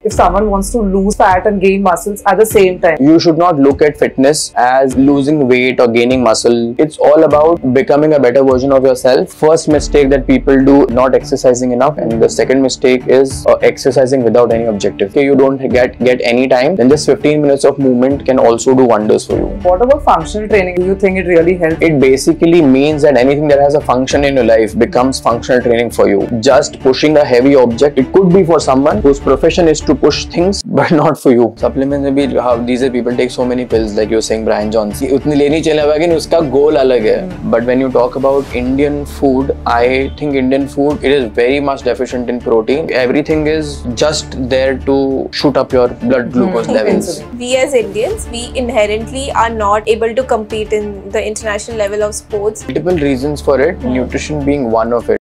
if someone wants to lose fat and gain muscles at the same time? You should not look at fitness as losing weight or gaining muscle. It's all about becoming a better version of yourself. First mistake that people do, not exercising enough, and the second mistake is exercising without any objective. Okay, you don't get any time, then just 15 minutes of movement can also do wonders for you. What about functional training? Do you think it really helps? It basically means that anything that has a function in your life becomes functional training for you. Just pushing a heavy object, it could be for someone whose profession is to push things, but not for you. Supplements में भी how these people take so many pills, like you're saying Brian Johnson. उतनी लेनी चाहिए, लेकिन उसका goal अलग है. But when you talk about Indian food, I think Indian food, it is very much deficient in protein. Everything is just there to shoot up your blood glucose levels. We as Indians, we inherently are not able to compete in the international level of sports. Multiple reasons for it, nutrition being one of it.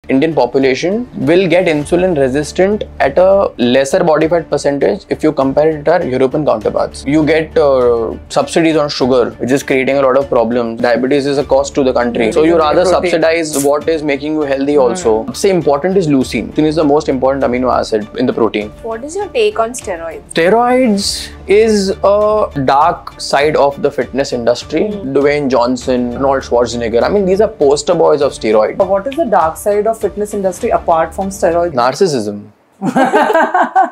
Indian population will get insulin resistant at a lesser body fat percentage if you compare it to our European counterparts. You get subsidies on sugar, which is creating a lot of problems. Diabetes is a cost to the country. So you rather subsidize what is making you healthy also. Say important is leucine. Leucine is the most important amino acid in the protein. What is your take on steroids? Steroids is a dark side of the fitness industry. Dwayne Johnson, Arnold Schwarzenegger. I mean, these are poster boys of steroids. But what is the dark side of fitness industry apart from steroids? Narcissism.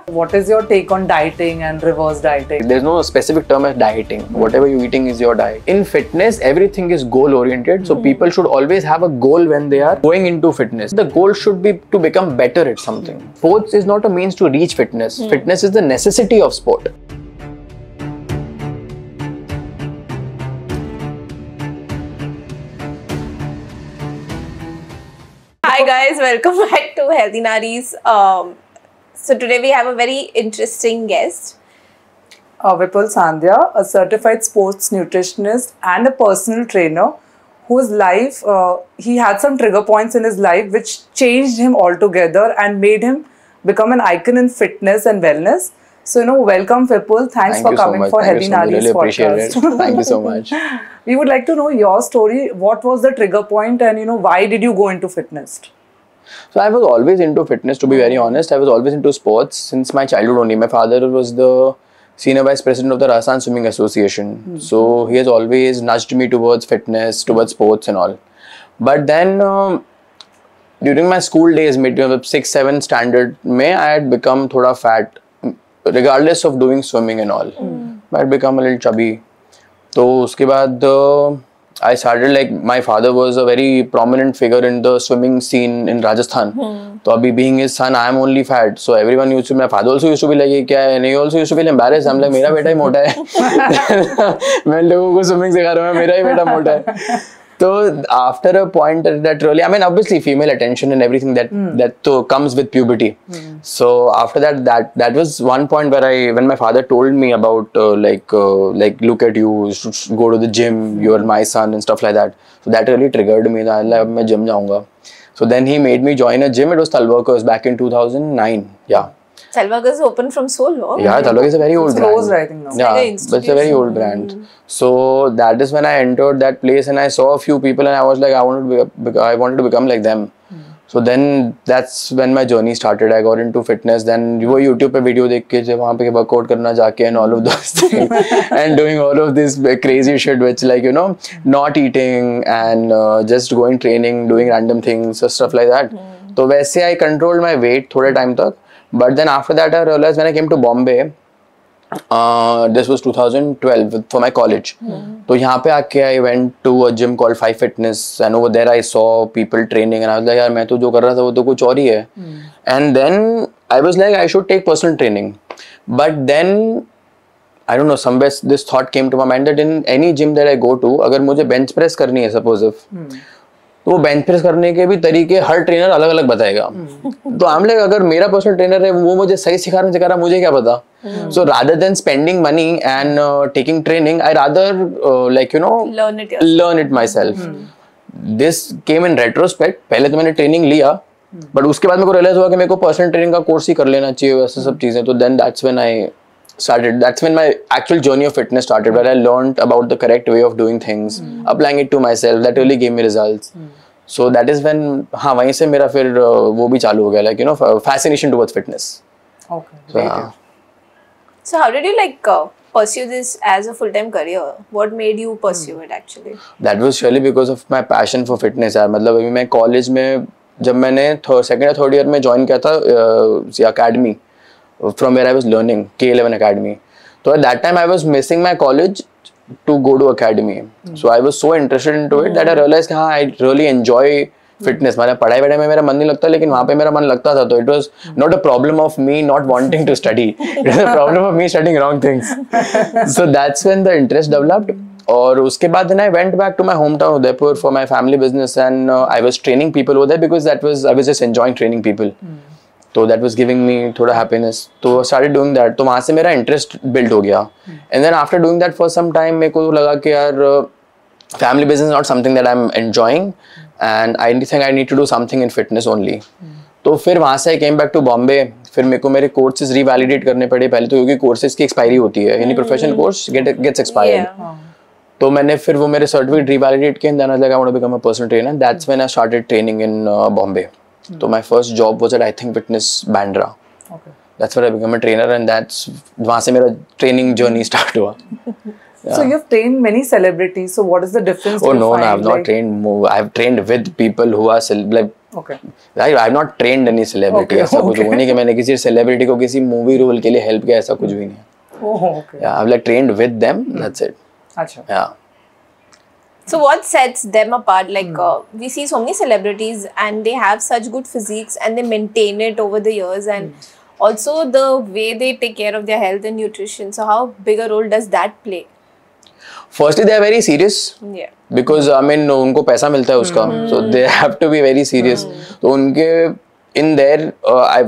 What is your take on dieting and reverse dieting? There's no specific term as dieting. Whatever you're eating is your diet. In fitness, everything is goal oriented. So people should always have a goal when they are going into fitness. The goal should be to become better at something. Sports is not a means to reach fitness. Fitness is the necessity of sport. Hi guys, welcome back to Healthy Naris. So today we have a very interesting guest. Vipul Sandhya, a certified sports nutritionist and a personal trainer whose life, he had some trigger points in his life which changed him altogether and made him become an icon in fitness and wellness. So, welcome Vipul. Thanks for coming for Healthy Naris really podcast. Appreciate it. Thank you so much. We would like to know your story. What was the trigger point and, why did you go into fitness? So I was always into fitness, to be very honest. I was always into sports since my childhood only. My father was the senior vice president of the Rajasthan Swimming Association. So he has always nudged me towards fitness, towards sports and all. But then during my school days, mid 6th, 7th standard, I had become thoda fat, regardless of doing swimming and all. I had become a little chubby. So uske baad, I started, like, my father was a very prominent figure in the swimming scene in Rajasthan. So abhi being his son, I am only fat. So everyone used to, my father also used to be like, ye kya hai? And he also used to feel embarrassed. I'm like, mera beta hi mota hai. Main logon ko swimming sikha raha hu, mera hi beta mota hai. So after a point that really, I mean, obviously female attention and everything that comes with puberty. So after that was one point where when my father told me about like look at you should go to the gym, you are my son and stuff like that. So that really triggered me. That I am gym jaunga. So then he made me join a gym. It was Thalwalkers back in 2009. Yeah. Thalwalkers is open from so long. Yeah, Thalwalkers is a very old brand. Closed, I think now. Yeah, but it's a very old brand. So that is when I entered that place and I saw a few people and I was like, I wanted to become like them. So then that's when my journey started. I got into fitness. Then you YouTube pe video dekh ke wahan pe workout karna jaake and all of those things and doing all of this crazy shit, which not eating and just going training, doing random things, stuff like that. So वैसे I controlled my weight थोड़े time तक. But then after that I realized when I came to Bombay, this was 2012 for my college. So यहाँ पे आके I went to a gym called Five Fitness and over there I saw people training and I was like, यार मैं तो जो कर रहा था वो तो कुछ और ही है. And then I was like, I should take personal training. But then I don't know, somewhere this thought came to my mind that in any gym that I go to, अगर मुझे bench press करनी है suppose if, तो वो bench press करने के भी तरीके हर ट्रेनर अलग अलग बताएगा. तो आई एम लाइक, अगर मेरा पर्सनल ट्रेनर है वो मुझे सही सिखा रहा मुझे क्या पता. So rather than spending money and taking training, I rather learn it my self. This came in retrospect. पहले तो मैंने ट्रेनिंग लिया बट उसके बाद मेरे को रियलाइज हुआ कि मेरे को पर्सनल ट्रेनिंग का कोर्स ही कर लेना चाहिए, वैसे सब चीजें. तो then that's when my actual journey of fitness started, where I learned about the correct way of doing things, applying it to myself. That really gave me results. So that is when वहीं से मेरा फिर वो भी चालू हो गया, like fascination towards fitness. Okay. So, Great. yeah. So how did you like pursue this as a full-time career? What made you pursue it actually? That was really because of my passion for fitness यार. मतलब अभी मैं college में जब मैंने second या third year में join किया था academy from where I was learning K11 Academy. So at that time I was missing my college to go to academy. So I was so interested into it that I realized कि हाँ I really enjoy fitness. मतलब पढ़ाई वढ़ाई में मेरा मन नहीं लगता लेकिन वहाँ पे मेरा मन लगता था. तो it was not a problem of me not wanting to study. It was a problem of me studying wrong things. So that's when the interest developed. और उसके बाद then I went back to my hometown Udaipur for my family business and I was training people over there because I was just enjoying training people. तो that was giving me थोड़ा happiness. तो started doing that. तो वहाँ से मेरा interest build हो गया. And then after doing that for some time मेरे को लगा कि यार family business is not something that I'm enjoying and I think I need to do something in fitness only. तो फिर वहाँ से I came back to Bombay. फिर मेरे को मेरे courses revalidate करने पड़े पहले तो क्योंकि courses की expiry होती है. Any professional course gets expired. Yeah. तो मैंने फिर वो मेरे सर्टिफिकेट रिवैलिडेट किए. Then I was like I want to become a personal trainer. That's when I started training in Bombay. तो my first job was at I think fitness Bandra. Okay. That's when I become a trainer and that's वहां से मेरा training journey start हुआ. So you've trained many celebrities. So what is the difference? Oh do you no, find, I have not like- trained more. I have trained with people who are like Okay. I have not trained any celebrity. Okay, ऐसा कुछ okay. वो नहीं कि मैंने किसी celebrity को किसी movie role के लिए हेल्प किया. ऐसा कुछ भी नहीं. Oh, okay. Yeah, I've like trained with them. That's it. Acha. Yeah. So what sets them apart? Like we see so many celebrities and they have such good physiques and they maintain it over the years and also the way they take care of their health and nutrition. So how big a role does that play? Firstly, they are very serious. Yeah. Because I mean उनको पैसा मिलता है उसका. So they have to be very serious. तो उनके in there,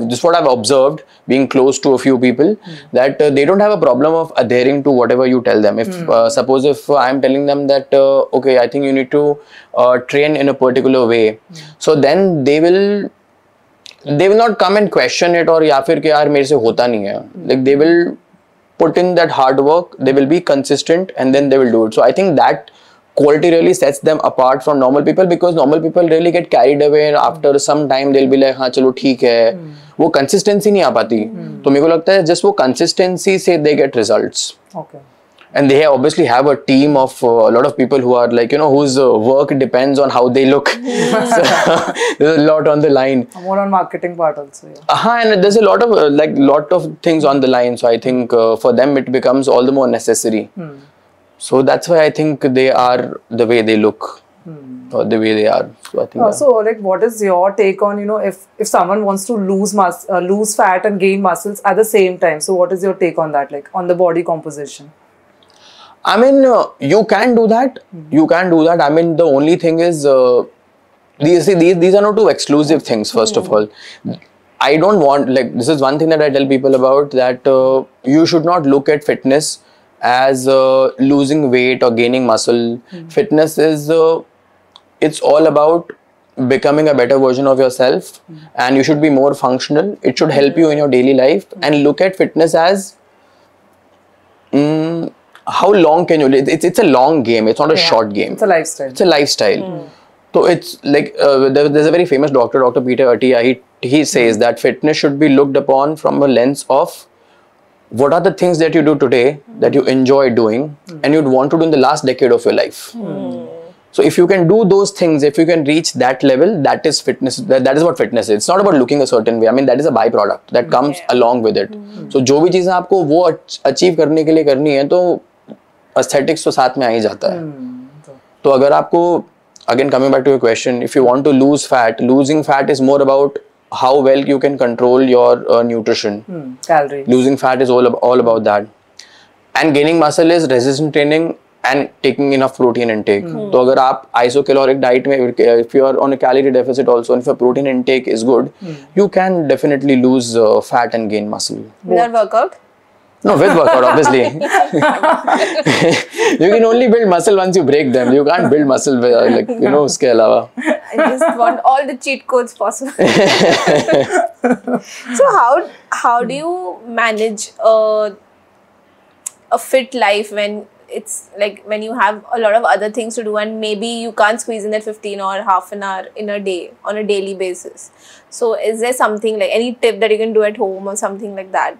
this is what I've observed being close to a few people that they don't have a problem of adhering to whatever you tell them. If suppose if I'm telling them that okay, I think you need to train in a particular way, so then they will not come and question it or या फिर कि यार मेरे से होता नहीं है. Like they will put in that hard work, they will be consistent and then they will do it. So I think that quality really sets them apart from normal people because normal people really get carried away and after some time they'll be like हाँ चलो ठीक है. वो consistency नहीं आ पाती. तो मेरे को लगता है just वो consistency से they get results. Okay. And they obviously have a team of a lot of people who are like, you know, whose work depends on how they look. So there's a lot on the line. More on marketing part also. Yeah. And there's a lot of lot of things on the line. So I think for them it becomes all the more necessary. So that's why I think they are the way they look or the way they are. So I think. So like, what is your take on, you know, if someone wants to lose fat and gain muscles at the same time? So what is your take on that, like on the body composition? I mean, you can do that. You can do that. I mean, the only thing is, these are not two exclusive things. First of all, I don't want like this is one thing that I tell people about that you should not look at fitness as losing weight or gaining muscle. Fitness is it's all about becoming a better version of yourself, and you should be more functional. It should help you in your daily life, and look at fitness as how long can you live? It's a long game. It's not a short game. It's a lifestyle. It's a lifestyle. So it's like there's a very famous doctor, Dr. Peter Attia. He says that fitness should be looked upon from a lens of what are the things that you do today that you enjoy doing and you'd want to do in the last decade of your life. So if you can do those things, if you can reach that level, that is fitness. That is what fitness is. It's not about looking a certain way. I mean, that is a byproduct that comes along with it. So जो भी चीजें आपको वो achieve करने के लिए करनी है, तो aesthetics तो साथ में आ ही जाता है. तो अगर आपको, again coming back to your question, if you want to lose fat, losing fat is more about how well you can control your nutrition. Calories. Losing fat is all about that. And gaining muscle is resistance training and taking enough protein intake. So अगर आप isocaloric diet में, if you are on a calorie deficit also, and if your protein intake is good, you can definitely lose fat and gain muscle. Without workout? No, with workout, obviously. You can only build muscle once you break them. You can't build muscle like, you know, उसके अलावा. I just want all the cheat codes possible. So how do you manage a fit life when it's like when you have a lot of other things to do and maybe you can't squeeze in that 15 or half an hour in a day on a daily basis. So is there something like any tip that you can do at home or something like that?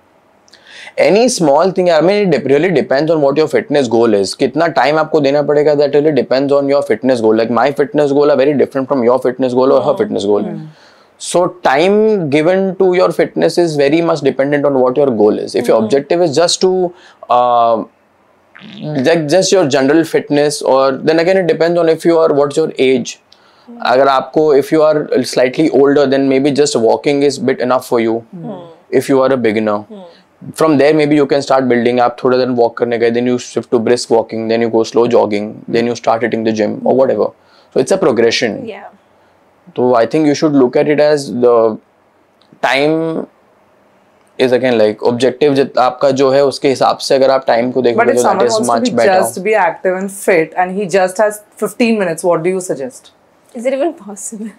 Any small thing, I mean, it really depends on what your fitness goal is. कितना time आपको देना पड़ेगा, that really depends on your fitness goal. Like my fitness goal are very different from your fitness goal or her fitness goal. So time given to your fitness is very much dependent on what your goal is. If your objective is just to like just your general fitness, or then again it depends on if you are what's your age. अगर आपको if you are slightly older, then maybe just walking is bit enough for you. If you are a beginner. From there maybe you can start building. आप थोड़ा दिन walk करने गए, then you shift to brisk walking, then you go slow jogging, then you start hitting the gym or whatever. So it's a progression. Yeah. So I think you should look at it as the time is again like objective आपका जो है उसके हिसाब से अगर आप time को But देखोगे if तो that someone is wants to much be better. just be active and fit and he just has 15 minutes, what do you suggest? Is it even possible?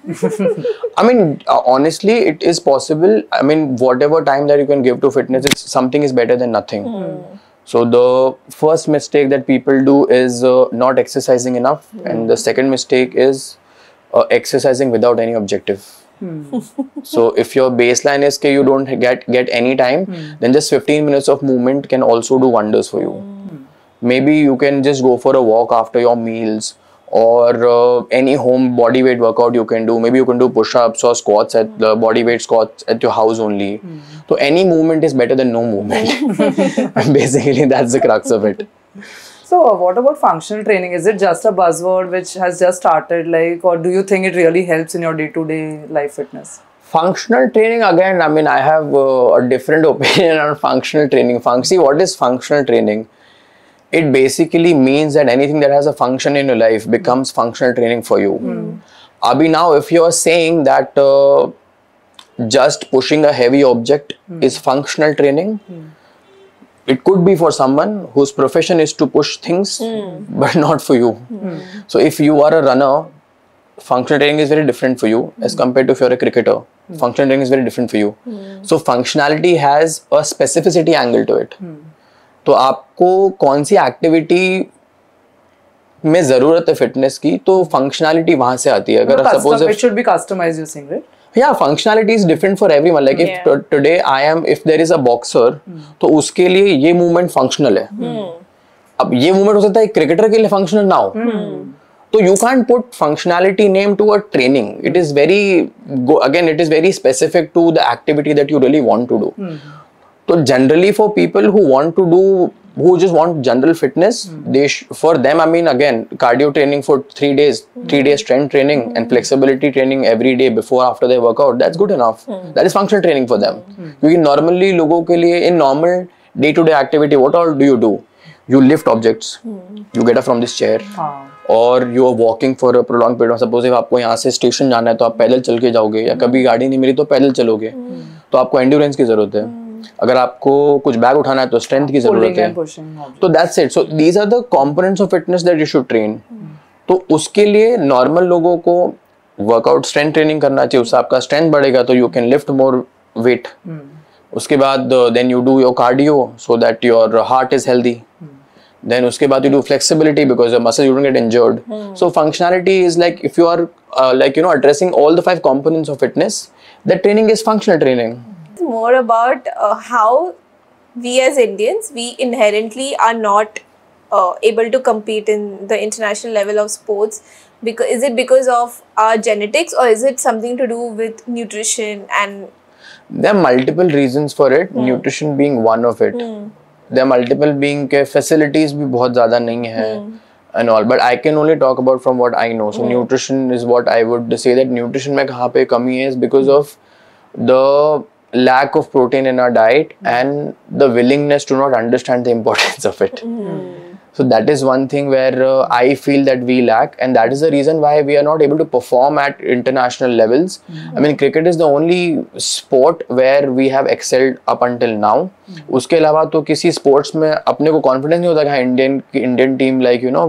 I mean, honestly, it is possible. I mean, whatever time that you can give to fitness, something is better than nothing. So the first mistake that people do is not exercising enough, and the second mistake is exercising without any objective. So if your baseline is that you don't get any time, then just 15 minutes of movement can also do wonders for you. Maybe you can just go for a walk after your meals, or any home body weight workout you can do. Maybe you can do push-ups or squats at the body weight squats at your house only. So any movement is better than no movement. Basically, that's the crux of it. So what about functional training? Is it just a buzzword which has just started, like, or do you think it really helps in your day-to-day life fitness? Functional training, again, I mean, I have a different opinion on functional training. See, what is functional training? It basically means that anything that has a function in your life becomes functional training for you. Abhi, now if you are saying that just pushing a heavy object is functional training, it could be for someone whose profession is to push things, but not for you. So if you are a runner, functional training is very different for you as compared to if you're a cricketer. Functional training is very different for you. So functionality has a specificity angle to it. तो आपको कौन सी activity में जरूरत है fitness की, तो functionality वहां से आती है. अगर suppose it should be customized, you're saying, right? Yeah, functionality is different for everyone. Like if today if there is a boxer, तो उसके लिए ये मूवमेंट फंक्शनल है. अब ये मूवमेंट हो सकता है क्रिकेटर के लिए फंक्शनल ना हो. तो you can't put functionality name to a training. It is it is very specific to the activity that you really want to do. So generally for people who just want general fitness, for them, I mean, again, cardio training for 3 days, 3 days strength training and flexibility training every day before after their workout, that's good enough. That is functional training for them. Because normally लोगों के लिए in normal day-to-day activity, what all do you do? You lift objects, you get up from this chair, or you are walking for a prolonged period. Suppose if आपको यहाँ से station जाना है तो आप पैदल चल के जाओगे, या कभी गाड़ी नहीं मिली तो पैदल चलोगे. तो आपको एंड्योरेंस की जरूरत है. अगर आपको कुछ बैग उठाना है तो स्ट्रेंथ की जरूरत है. तो that's it. So these are the components of fitness that you should train. तो उसके लिए नॉर्मल लोगों को वर्कआउट स्ट्रेंथ ट्रेनिंग करना चाहिए. उससे आपका स्ट्रेंथ बढ़ेगा तो you can lift more weight. उसके बाद then you do your cardio so that your heart is healthy. Then उसके बाद you do flexibility because your muscles you don't get injured. So functionality is like if you are addressing all the 5 components of fitness, that training is functional training. More about how we as Indians, we inherently are not able to compete in the international level of sports. Because is it because of our genetics, or is it something to do with nutrition? And there are multiple reasons for it. Nutrition being one of it. There are multiple being के facilities भी बहुत ज़्यादा नहीं है and all. But I can only talk about from what I know. So nutrition is what I would say that nutrition में कहाँ पे कमी है is because of the lack of protein in our diet and the willingness to not understand the importance of it. So that is one thing where I feel that we lack, and that is the reason why we are not able to perform at international levels. I mean, cricket is the only sport where we have excelled up until now. उसके अलावा तो किसी sports में अपने को confidence नहीं होता कि Indian team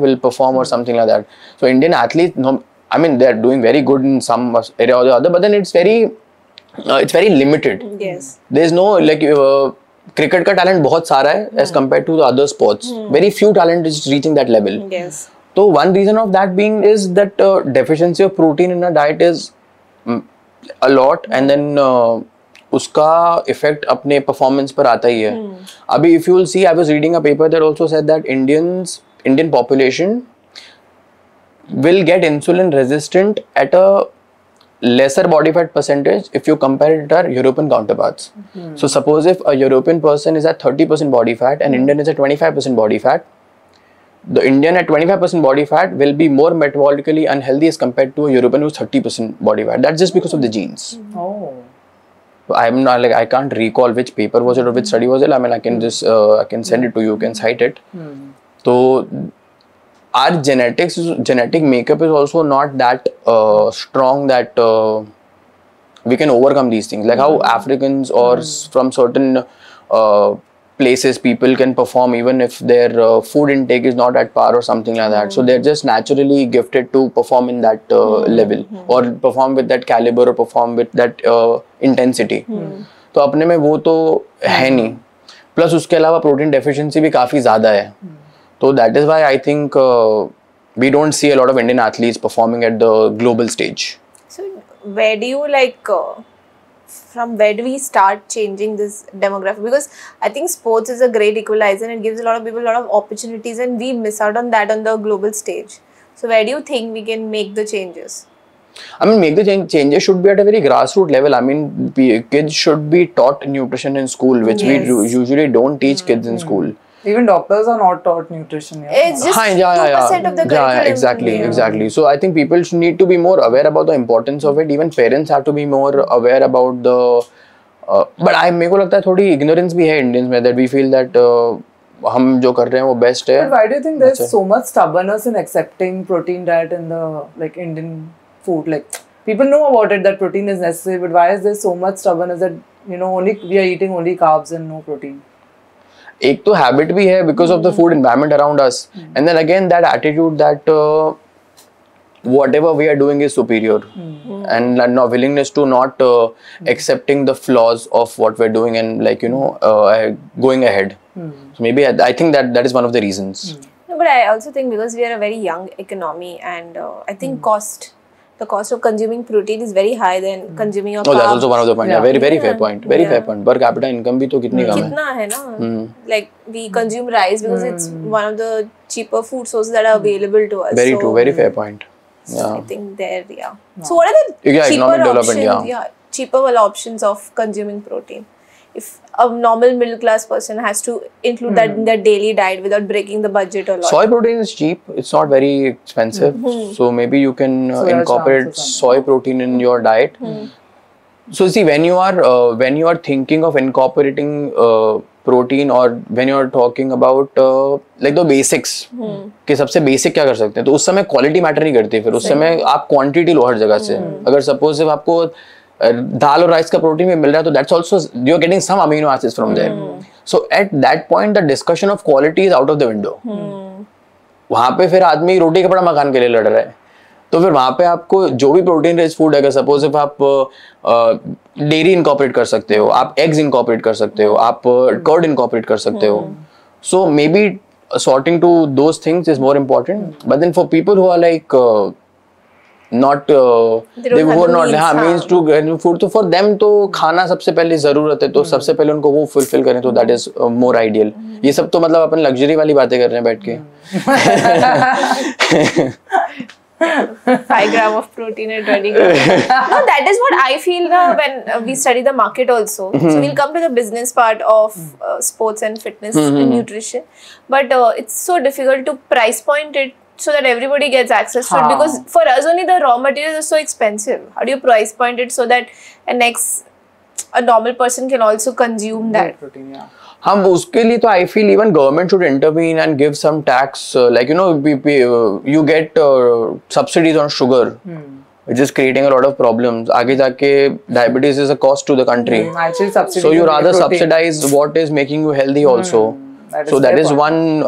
will perform or something like that. So Indian athletes, I mean, they are doing very good in some area or the other, but then it's very limited. yes, There's no cricket का talent बहुत सारा है as compared to the other sports. Very few talent is reaching that level. Yes. So one reason of that being is that deficiency of protein in a diet is a lot, and then उसका effect अपने performance पर आता ही है. अभी if you will see, I was reading a paper that also said that Indian population will get insulin resistant at a lesser body fat percentage if you compare it to our European counterparts. So suppose if a European person is at 30% body fat and Indian is at 25% body fat, the Indian at 25% body fat will be more metabolically unhealthy as compared to a European who's 30% body fat. That's just because of the genes. Oh. So I'm not like, I can't recall which paper was it or which study was it. I mean, I can just I can send it to you, you can cite it. So our genetic makeup is also not that strong that we can overcome these things. Like how Africans or from certain places people can perform even if their food intake is not at par or something like that. So they're just naturally gifted to perform in that level or perform with that caliber or perform with that intensity. तो अपने में वो तो है नहीं. Plus उसके अलावा protein deficiency भी काफी ज़्यादा है. So that is why I think we don't see a lot of Indian athletes performing at the global stage. So where do you from where do we start changing this demographic? Because I think sports is a great equalizer and it gives a lot of people a lot of opportunities, and we miss out on that on the global stage. So where do you think we can make the changes? I mean, make the changes should be at a very grassroots level. I mean, kids should be taught nutrition in school, which we usually don't teach kids in school. Even doctors are not taught nutrition. It's just 2% of the curriculum. Yeah, exactly. So I think people should need to be more aware about the importance of it. Even parents have to be more aware about the. But मेरे को लगता है थोड़ी ignorance भी है Indians में, that we feel that हम जो कर रहे हैं वो best है. But why do you think there's so much stubbornness in accepting protein diet in the Indian food? Like people know about it that protein is necessary, but why is there so much stubbornness that only we are eating only carbs and no protein? एक तो habit भी है because of the food environment around us, and then again that attitude that whatever we are doing is superior, and no willingness to not accepting the flaws of what we're doing and going ahead. So maybe I think that is one of the reasons. No, but I also think because we are a very young economy, and I think the cost of consuming protein is very high than consuming your carbs. Oh, that's also one of the points. Yeah, very fair point. Very fair point. Per capita income भी तो कितनी कम है? कितना है ना? Like we consume rice because it's one of the cheaper food sources that are available to us. Very true. Very fair point. Yeah. I think So what are the cheaper options? Cheaper options of consuming protein. If a normal middle class person has to include that in their daily diet without breaking the budget a lot. Soy protein is cheap. It's not very expensive. So maybe you can incorporate soy protein in your diet. So see, when you are thinking of incorporating protein, or when you are talking about like the basics, कि सबसे basic क्या कर सकते हैं, तो उस समय quality matter नहीं करती. फिर उस समय आप quantity लो हर जगह से. अगर suppose if आपको दाल और राइस का प्रोटीन भी मिल रहा है, तो that's also you are getting some amino acids from there. So at that point the discussion of quality is out of the window. वहाँ पे फिर आदमी रोटी कपड़ा मकान के लिए लड़ रहा है. तो फिर वहाँ पे आपको जो भी प्रोटीन रिच फूड है, सपोज इफ आप डेयरी इनकॉर्पोरेट कर सकते हो, आप एग्स इनकॉर्पोरेट कर सकते हो, आप कर्ड इनकॉर्पोरेट कर सकते हो. So maybe sorting to those things is more important. But then for people who are like not they were not means to get food, तो for them तो खाना सबसे पहले जरूरत है, तो सबसे पहले उनको वो फुलफिल करें, तो that is more ideal. ये सब तो मतलब अपन लग्जरी वाली बातें कर रहे हैं बैठ के. 5 grams of protein and 20 grams. No, that is what I feel when we study the market also. So we'll come to the business part of sports and fitness and nutrition. But it's so difficult to price point it so that everybody gets access to it, because for us only the raw materials are so expensive. How do you price point it so that a normal person can also consume that? Protein, yeah. हम उसके लिए तो I feel even government should intervene and give some tax, like you get subsidies on sugar, which is creating a lot of problems. आगे जाके diabetes is a cost to the country. Actually, so you rather subsidize what is making you healthy also. That is one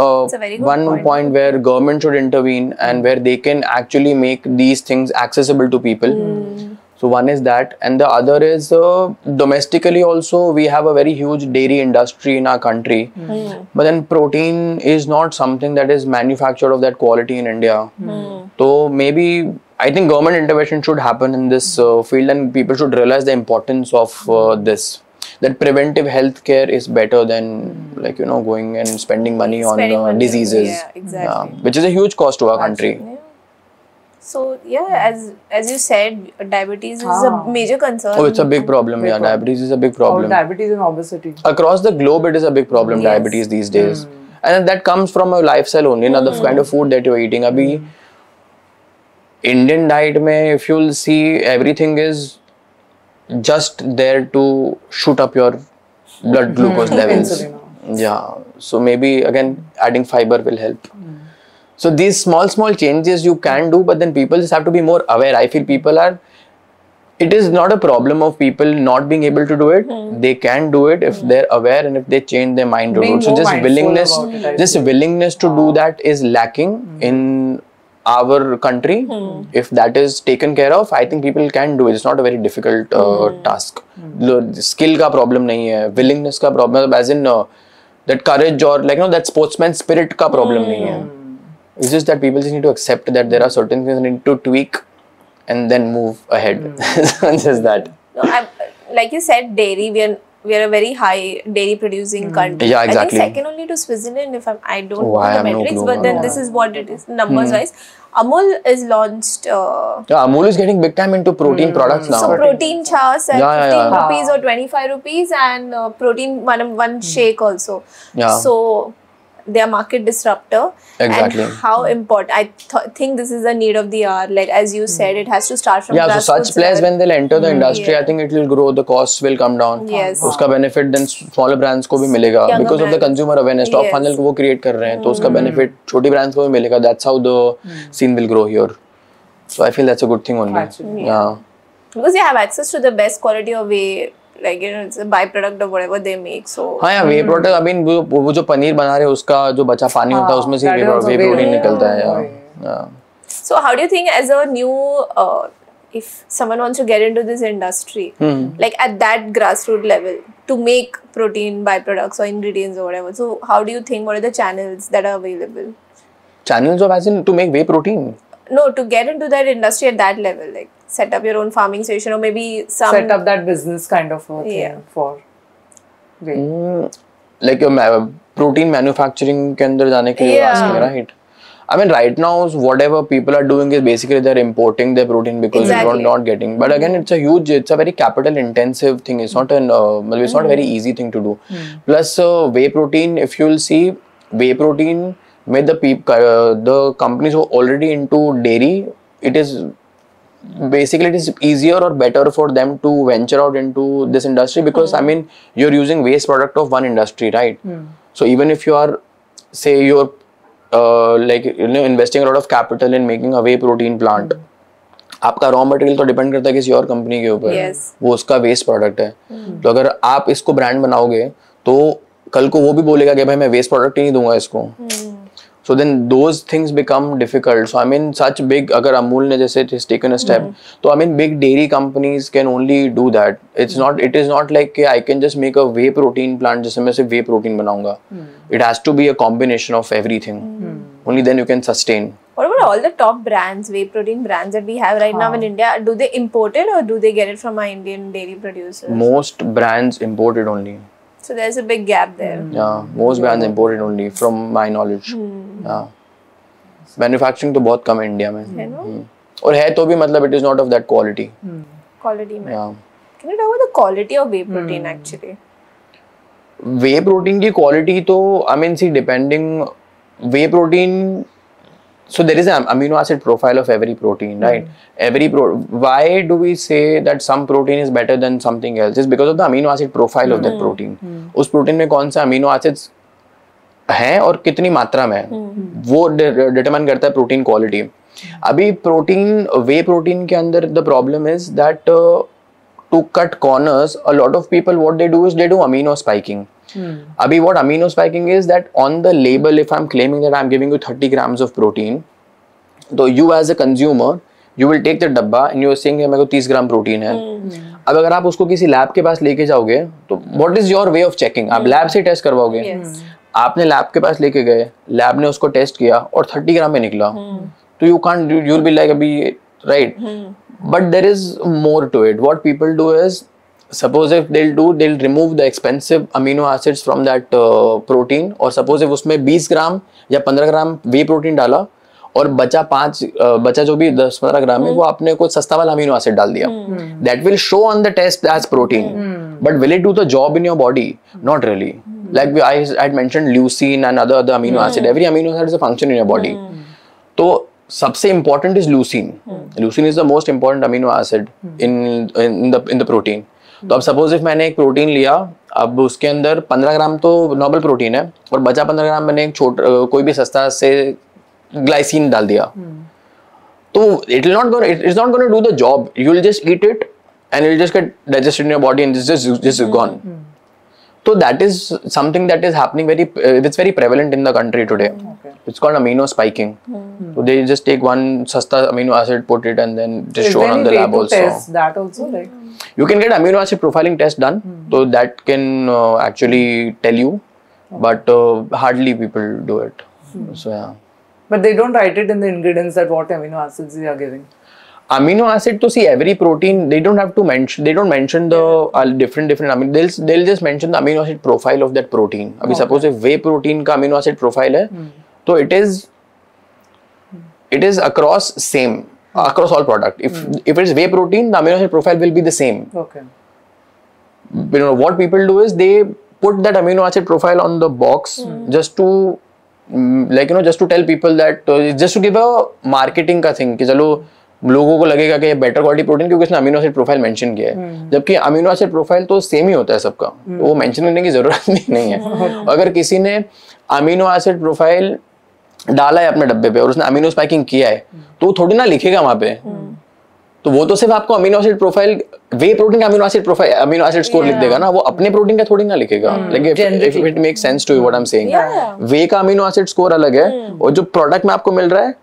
point where government should intervene and where they can actually make these things accessible to people. So one is that, and the other is domestically also we have a very huge dairy industry in our country. But then protein is not something that is manufactured of that quality in India. So maybe I think government intervention should happen in this field, and people should realize the importance of this. That preventive health care is better than like going and spending money Spending on money. diseases. Yeah, exactly. Which is a huge cost to our country. Yeah. So yeah, as you said, diabetes is a major concern. Oh, it's a big problem. Yeah, diabetes is a big problem. Diabetes and obesity. Across the globe, it is a big problem. Diabetes these days, and that comes from a lifestyle only. Not the kind of food that you're eating. Abhi Indian diet mein, if you'll see, everything is just there to shoot up your blood glucose levels. Yeah, so maybe again adding fiber will help. So these small changes you can do, but then people just have to be more aware. I feel it is not a problem of people not being able to do it. They can do it if they're aware and if they change their mind to do it. So just willingness to do that is lacking in our country. If that is taken care of, I think people can do it. It's not a very difficult task. Skill ka problem nahi hai, willingness ka problem, as in that courage or that sportsman spirit ka problem nahi hai. It's just that people just need to accept that there are certain things they need to tweak and then move ahead. Just that. No, like you said, dairy. We are a very high dairy producing country. Yeah, exactly. I think second only to Switzerland. I don't know I the have no metrics, clue. but then this is what it is numbers wise. Amul is launched. Yeah, Amul is getting big time into protein products now. So protein chas at 15 Yeah. rupees or 25 rupees, and protein one shake also. Yeah. So they are market disruptor. Exactly. And how important, I think this is a need of the hour. Like as you said, it has to start from so such grassroots players, level. when they'll enter the industry, I think it will grow, the costs will come down. Yes. Uska benefit then smaller brands को भी मिलेगा Younger because of the brands. consumer awareness. Top Yes. funnel को वो create कर रहे हैं, तो उसका benefit छोटी brands को भी मिलेगा. That's how the scene will grow here. So I feel that's a good thing only. Actually. Yeah. Because you have access to the best quality of whey, like it's a byproduct of whatever they make. So हाँ यार, whey product, I mean वो जो पनीर बना रहे हैं उसका जो बचा पानी होता है उसमें से whey protein निकलता है यार. Yeah. So how do you think, as a new, if someone wants to get into this industry, like at that grassroots level, to make protein byproducts or ingredients or whatever, so how do you think, what are the channels that are available? Channels of, as in to make whey protein? No, to get into that industry at that level, like set up your own farming station or maybe some... Set up that business kind of a thing Yeah. for whey. Like your protein manufacturing के अंदर जाने के लिए Yeah. asking, right? I mean, right now, whatever people are doing is basically they're importing their protein because Exactly. they're not getting. But again, it's a very capital intensive thing. It's not it's not a very easy thing to do. Plus, whey protein, if you'll see, whey protein made the companies who are already into dairy, it is easier or better for them to venture out into this industry because I mean, you're using waste product of one industry, right? So even if you are, say, you're investing a lot of capital in making a whey protein plant, आपका raw material तो depend करता है किसी और company के ऊपर. वो उसका वेस्ट प्रोडक्ट है. तो अगर आप इसको ब्रांड बनाओगे तो कल को वो भी बोलेगा कि भाई मैं वेस्ट प्रोडक्ट ही नहीं दूंगा इसको. So then those things become difficult. So I mean, such big, agar Amul ne jaise has taken a step, so I mean, big dairy companies can only do that. It is not like I can just make a whey protein plant जिससे मैं सिर्फ whey protein बनाऊंगा. It has to be a combination of everything. Only then you can sustain. What about all the top brands, whey protein brands that we have right now in India? Do they import it or do they get it from our Indian dairy producers? Most brands imported only. So there's a big gap there. Yeah, most brands imported only from my knowledge. Yeah. Manufacturing तो बहुत कम है India में. You know? और है तो भी मतलब it is not of that quality. Quality, man. Yeah. Can you talk about the quality of whey protein actually? Whey protein की quality तो I mean, see, depending whey protein, so there is an amino acid profile of every protein, right? Why do we say that some protein is better than something else? It's because of the amino acid profile of that protein. उस protein में कौन सा amino acids हैं और कितनी मात्रा में है, वो determine करता है protein quality. अभी whey protein के अंदर the problem is that to cut corners, a lot of people what they do is they do amino spiking. Abhi, what amino spiking is that on the label, if I'm claiming that I'm giving you 30 grams of protein, so you as a consumer you will take the डब्बा and you are saying मेरे को 30 gram protein है. अब अगर आप उसको किसी lab के पास लेके जाओगे तो what is your way of checking? आप लैब से टेस्ट करवाओगे. आपने लैब के पास लेके गए, लैब ने उसको टेस्ट किया और 30 ग्राम में निकला, तो you can't, you'll be like अभी right. But there is more to it. What people do is, suppose if they'll remove the expensive amino acids from that protein, और suppose if उसमें 20 ग्राम या 15 ग्राम वे प्रोटीन डाला और बचा जो भी 10-15 ग्राम है वो आपने कुछ सस्ता वाला अमीनो एसिड डाल दिया. That will show on the test as protein, but will it do the job in your body? Not really. Like I had mentioned leucine and other amino acid. Every amino acid is a function in your body. तो सबसे important is leucine. Leucine is the most important amino acid in the protein. तो अब suppose if मैंने एक protein लिया, अब उसके अंदर 15 ग्राम तो नॉर्मल प्रोटीन है और बचा 15 ग्राम मैंने एक कोई भी सस्ता से ग्लाइसिन डाल दिया, तो it's not gonna do the job. You will just eat it and it just get digested in your body and just gone. So that is something that is happening it's very prevalent in the country today. It's called amino spiking. So they just take one sasta amino acid, put it, and then just show on the lab also. Test that also, like you can get amino acid profiling test done, so that can actually tell you, but hardly people do it. So yeah. But they don't write it in the ingredients that what amino acids they are giving. Amino acid to see every protein, they don't mention the different amino. They'll just mention the amino acid profile of that protein. Abhi suppose if whey protein ka amino acid profile hai, so it is across same across all product. If it is whey protein, the amino acid profile will be the same. Okay. You know what people do is they put that amino acid profile on the box just to just to tell people that just to give a marketing ka thing कि चलो लोगों को लगेगा कि ये better quality protein क्योंकि उसने amino acid profile mention किया है, जबकि अमीनो एसिड प्रोफाइल तो सेम ही होता है सबका, तो वो मेंशन करने की जरूरत नहीं है. अगर किसी ने अमीनो एसिड प्रोफाइल डाला है अपने डब्बे पे और उसने अमीनो स्पाइकिंग किया है तो वो थोड़ी ना लिखेगा वहां पे, तो वो तो सिर्फ आपको अमीनो एसिड प्रोफाइल वे प्रोटीन का अमीनो एसिड स्कोर लिख देगा ना, वो अपने प्रोटीन का थोड़ी ना लिखेगा. Like if it makes sense to you what I am saying, way का अमीनो एसिड स्कोर अलग है और जो प्रोडक्ट में आपको मिल रहा है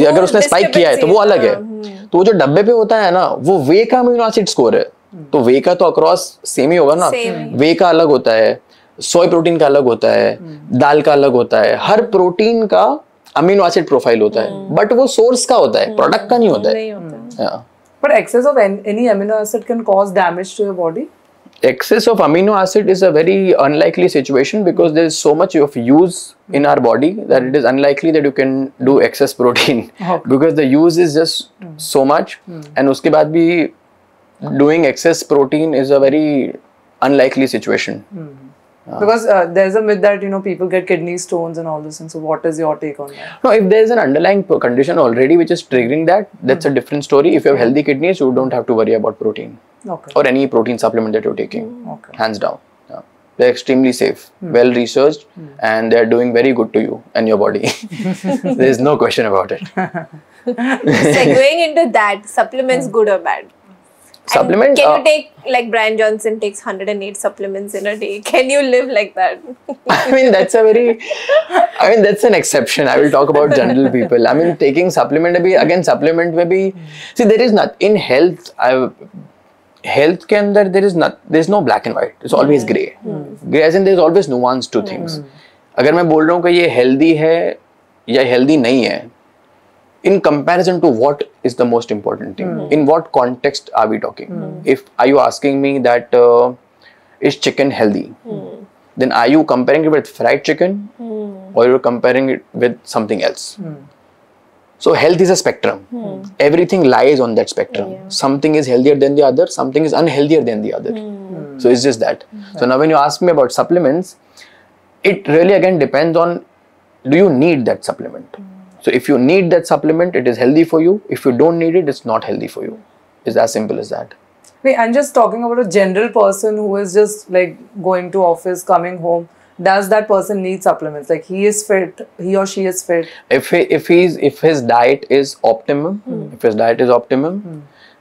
अगर उसने स्पाइक किया है तो वो अलग है. तो वो जो डब्बे पे होता है ना वो वे का अमीनो एसिड स्कोर है, तो वे का तो अक्रॉस सेम ही होगा ना. वे का अलग होता है, सोय प्रोटीन का अलग होता है, दाल का अलग होता है, हर प्रोटीन का अमीनो एसिड प्रोफाइल होता है, बट वो सोर्स का होता है, प्रोडक्ट का नहीं होता है. But excess of any amino acid can cause damage to your body? Excess of amino acid is a very unlikely situation because there is so much of use in our body that it is unlikely that you can do excess protein because the use is just so much and उसके बाद भी doing excess protein is a very unlikely situation. Because there's a myth that people get kidney stones and all those things. So what is your take on that? No, if there is an underlying condition already which is triggering that, that's a different story. If you have healthy kidneys, you don't have to worry about protein. Okay. Or any protein supplement that you're taking. Okay. Hands down. Yeah. They're extremely safe, well researched, and they're doing very good to you and your body. There's no question about it. Segueing into that, supplements good or bad? Supplements? Can you take, like Brian Johnson takes 108 supplements in a day? Can you live like that? I mean, that's an exception. I will talk about general people. I mean, taking supplement, supplement may be, see, there is not, in health, health के अंदर there is no black and white. It's always grey. Grey as in there is always nuance to things. अगर मैं बोल रहा हूँ कि ये healthy है या healthy नहीं है, in comparison to what is the most important thing? In what context are we talking? Are you asking me that is chicken healthy? Then are you comparing it with fried chicken or you're comparing it with something else? So health is a spectrum. Everything lies on that spectrum. Yeah. Something is healthier than the other, something is unhealthier than the other. So it's just that. So now when you ask me about supplements, it really again depends on, do you need that supplement? So if you need that supplement, it is healthy for you. If you don't need it, it's not healthy for you. It's as simple as that. Wait, I'm just talking about a general person who is just like going to office, coming home. Does that person need supplements? Like he is fit, he or she is fit. If his diet is optimum,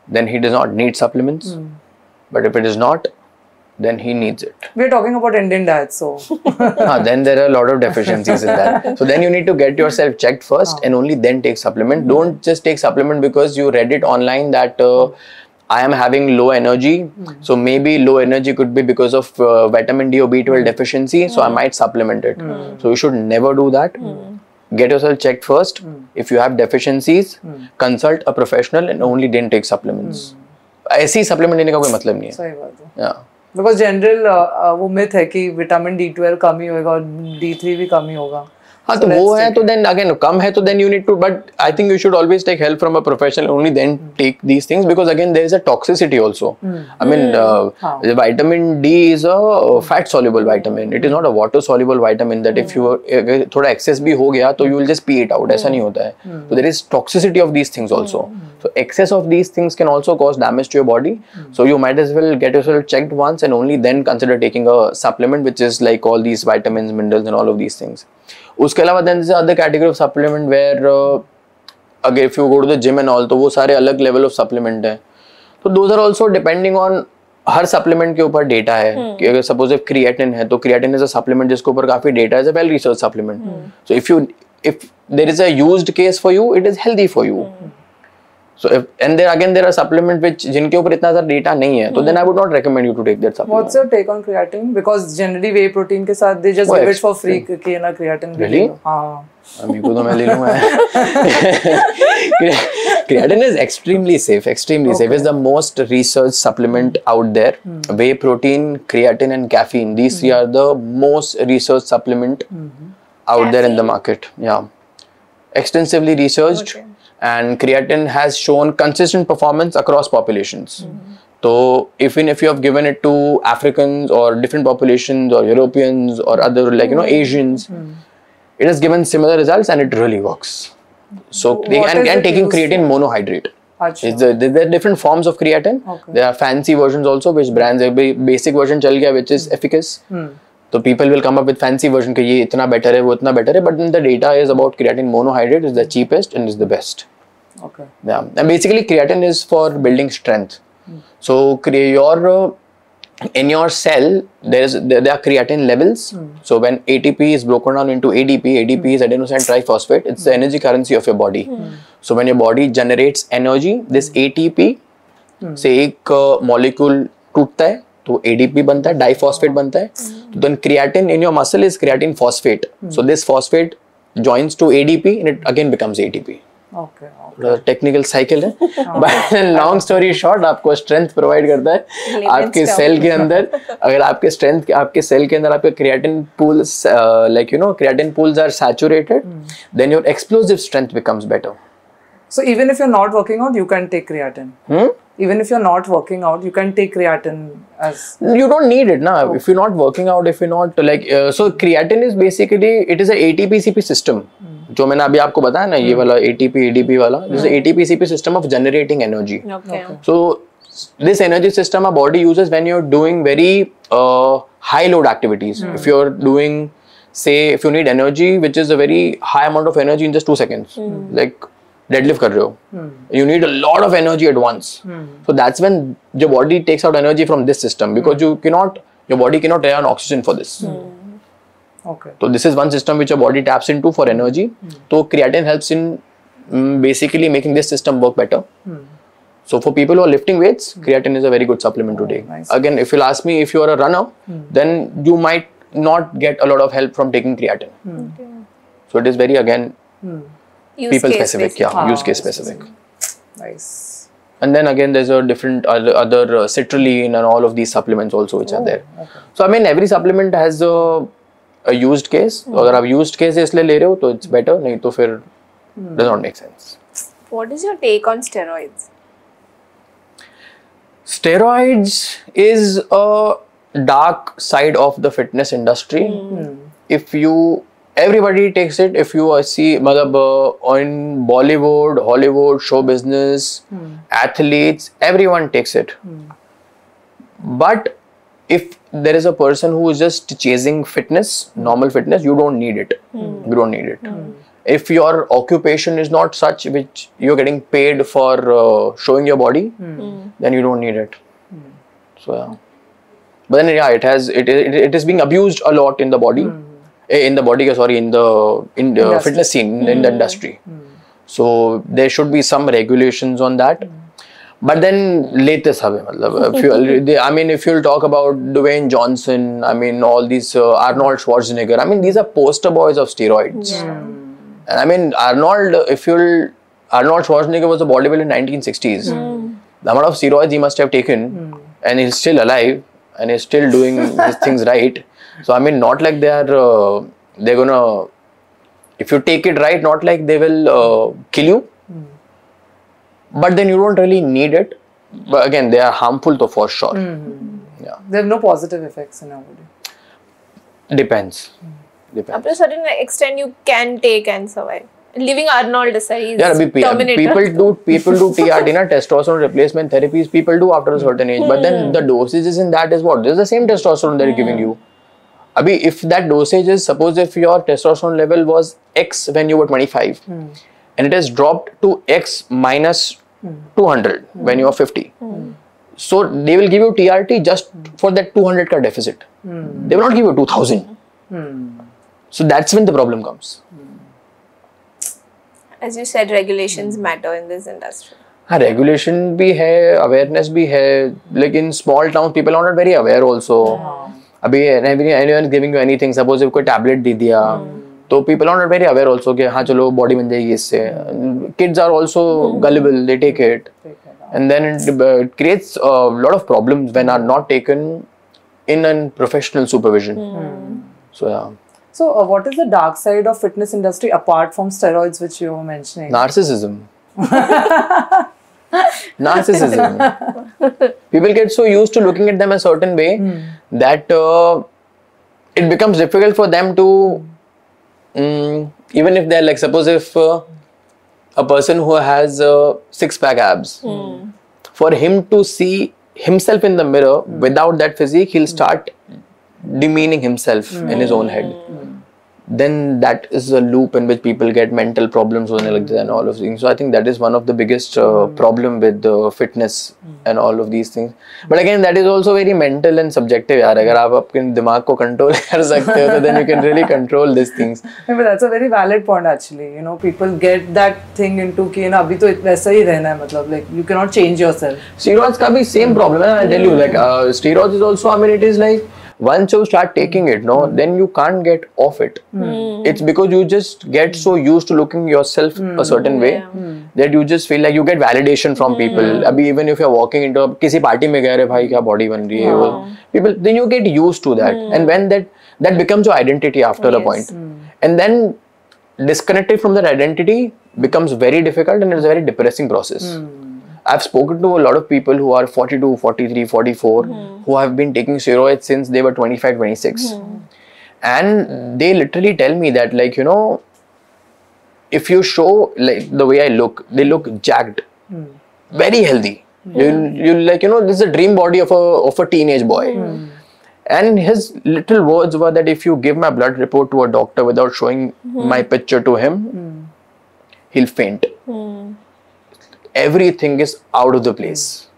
then he does not need supplements. But if it is not, then he needs it. We're talking about Indian diet, so Then there are a lot of deficiencies in that. So then you need to get yourself checked first and only then take supplement. Don't just take supplement because you read it online that I am having low energy. So maybe low energy could be because of vitamin D or B12 deficiency. So I might supplement it. So you should never do that. Get yourself checked first. If you have deficiencies, consult a professional and only then take supplements. ऐसे ही supplement लेने का कोई मतलब नहीं है. सही बात है. Yeah. बिकॉज जनरल वो मिथ है कि विटामिन D12 कम ही होगा और D3 भी कम ही होगा. हाँ तो वो है तो then again कम है तो then you need to, but I think you should always take help from a professional, only then take these things, because again there is a toxicity also. I mean the vitamin D is a fat soluble vitamin, it is not a water soluble vitamin that if you थोड़ा excess भी हो गया तो you will just pee it out, ऐसा नहीं होता है. So there is toxicity of these things also. So excess of these things can also cause damage to your body. So you might as well get yourself checked once and only then consider taking a supplement which is like all these vitamins, minerals and all of these things. उसके अलावा then there is other category of supplement where again if you go to the gym and all तो वो सारे अलग level of supplement है. तो those are also depending on her supplement के ऊपर data है कि अगर suppose if creatine है तो creatine is a supplement जिसके ऊपर काफी data is a well researched supplement. So if there is a used case for you, it is healthy for you. So and there again there are supplements which जिनके ऊपर इतना ज़्यादा data नहीं है तो then I would not recommend you to take that supplement. What's your take on creatine? Because generally whey protein के साथ they just give it for free कि ना creatine. Really? हाँ. मेरे को तो मैं ले लूँगा. Creatine is extremely safe. It's the most researched supplement out there. Whey protein, creatine and caffeine. These three are the most researched supplement out there in the market. Yeah, extensively researched. Okay. And creatine has shown consistent performance across populations. So even if you have given it to Africans or different populations or Europeans or other like Asians, it has given similar results and it really works. So and taking creatine monohydrate. There are different forms of creatine. Okay. There are fancy versions also which brands basic version चल गया which is efficacious. So people will come up with fancy version कि ये इतना better है वो इतना better है, but then the data is about creatine monohydrate is the cheapest and is the best. Okay. Yeah, and basically creatine is for building strength. So in your cell there are creatine levels. So when ATP is broken down into ADP is adenosine triphosphate. It's the energy currency of your body. So when your body generates energy, this ATP से एक molecule टूटता है तो ADP बनता है, diphosphate बनता है. तो then creatine in your muscle is creatine phosphate. So this phosphate joins to ADP and it again becomes ATP. Okay. Technical cycle है, बट लॉन्ग स्टोरी शॉर्ट आपको स्ट्रेंथ प्रोवाइड करता है आपके सेल के अंदर. अगर आपके सेल के अंदर आपके creatine pools creatine pools are saturated, then your explosive strength becomes better. So even if you're not working out, you can take creatine. Even if you're not working out, you can take creatine as. You don't need it, na. If you're not working out, if you're not so creatine is basically it is a ATP-CP system. जो मैंने अभी आपको बताया ना ये वाला ATP ADP वाला, this is ATP-CP system of generating energy. Okay. So this energy system our body uses when you're doing very high load activities. If you're doing, say, if you need energy which is a very high amount of energy in just 2 seconds, like deadlift कर रहे हो, you need a lot of energy at once. So that's when your body takes out energy from this system because your body cannot rely on oxygen for this. Okay. So this is one system which your body taps into for energy. So creatine helps in basically making this system work better. So for people who are lifting weights, creatine is a very good supplement to take. Nice. Again, if you'll ask me, if you are a runner, then you might not get a lot of help from taking creatine. So it is very again people specific, use case specific. Nice. And then again, there's a different other citrulline and all of these supplements also which are there. Okay. So I mean, every supplement has a used case. तो अगर आप used case इसलिए ले रहे हो तो it's better, नहीं तो फिर does not make sense. What is your take on steroids? Steroids is a dark side of the fitness industry. Everybody takes it. If you see on Bollywood, Hollywood, show business, athletes, everyone takes it. But if there is a person who is just chasing fitness, normal fitness, you don't need it. You don't need it. If your occupation is not such which you're getting paid for showing your body, then you don't need it. So yeah. But then yeah, it is being abused a lot in the body, in the fitness scene, in the industry. So there should be some regulations on that. But then later, if you'll talk about Dwayne Johnson, I mean all these Arnold Schwarzenegger, I mean these are poster boys of steroids. And I mean Arnold Schwarzenegger was a bodybuilder in 1960s. The amount of steroids he must have taken, and he's still alive and he's still doing his things right. So I mean, not like they're gonna, if you take it right, not like they will kill you. But then you don't really need it. But again, they are harmful though, for sure. Yeah. They have no positive effects in our body. Depends. Up to a certain extent, you can take and survive. Leaving Arnold aside, he's Terminator. People do TRT, testosterone replacement therapies. People do after a certain age. But then the dosages in that is what? There's the same testosterone they're giving you. If that dosage is, suppose if your testosterone level was X when you were 25, and it has dropped to X minus 200 when you are 50. So they will give you TRT just for that 200 ka deficit. They will not give you 2000. So that's when the problem comes. As you said, regulations matter in this industry. Regulation bhi hai, awareness bhi hai. Like in small towns, people are not very aware also. Anyone is giving you anything, suppose if कोई tablet दे दिया, तो people are not very aware also कि हाँ चलो body बन जाएगी इससे. Kids are also gullible, they take it. And then it creates a lot of problems when are not taken in a professional supervision. So yeah. So what is the dark side of fitness industry apart from steroids, which you were mentioning? Narcissism. People get so used to looking at them a certain way that it becomes difficult for them to, even if they're like, suppose if a person who has six-pack abs, for him to see himself in the mirror without that physique, he'll start demeaning himself in his own head. Then that is a loop in which people get mental problems like this and all of these things. So I think that is one of the biggest problem with fitness and all of these things. But again, that is also very mental and subjective. Yaar. Agar aap apne dimag ko control kar sakte ho, then you can really control these things. Yeah, but that's a very valid point actually. You know, people get that thing into कि ना अभी तो वैसा ही रहना है, मतलब like you cannot change yourself. Steroids का भी same problem है. I tell you, like steroids is also, I mean, it is like once you start taking it, then you can't get off it. It's because you just get so used to looking yourself a certain way that you just feel like you get validation from people. Even if you're walking into किसी party में गए रे भाई क्या body बन रही है, people, then you get used to that, and when that becomes your identity after a point, and then disconnected from that identity becomes very difficult, and it's a very depressing process. I've spoken to a lot of people who are 42, 43, 44 who have been taking steroids since they were 25, 26. And they literally tell me that, like, you know, if you show like the way I look, they look jacked, very healthy. You like, you know, this is a dream body of a teenage boy. And his little words were that if you give my blood report to a doctor without showing my picture to him, he'll faint. Everything is out of the place.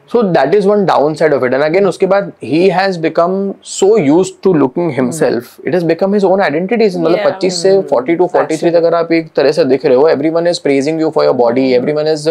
So that is one downside of it. And again, uske baad, he has become so used to looking himself. It has become his own identity. मतलब 25 से 42, 43 तक अगर आप एक तरह से दिख रहे हो, everyone is praising you for your body. Everyone is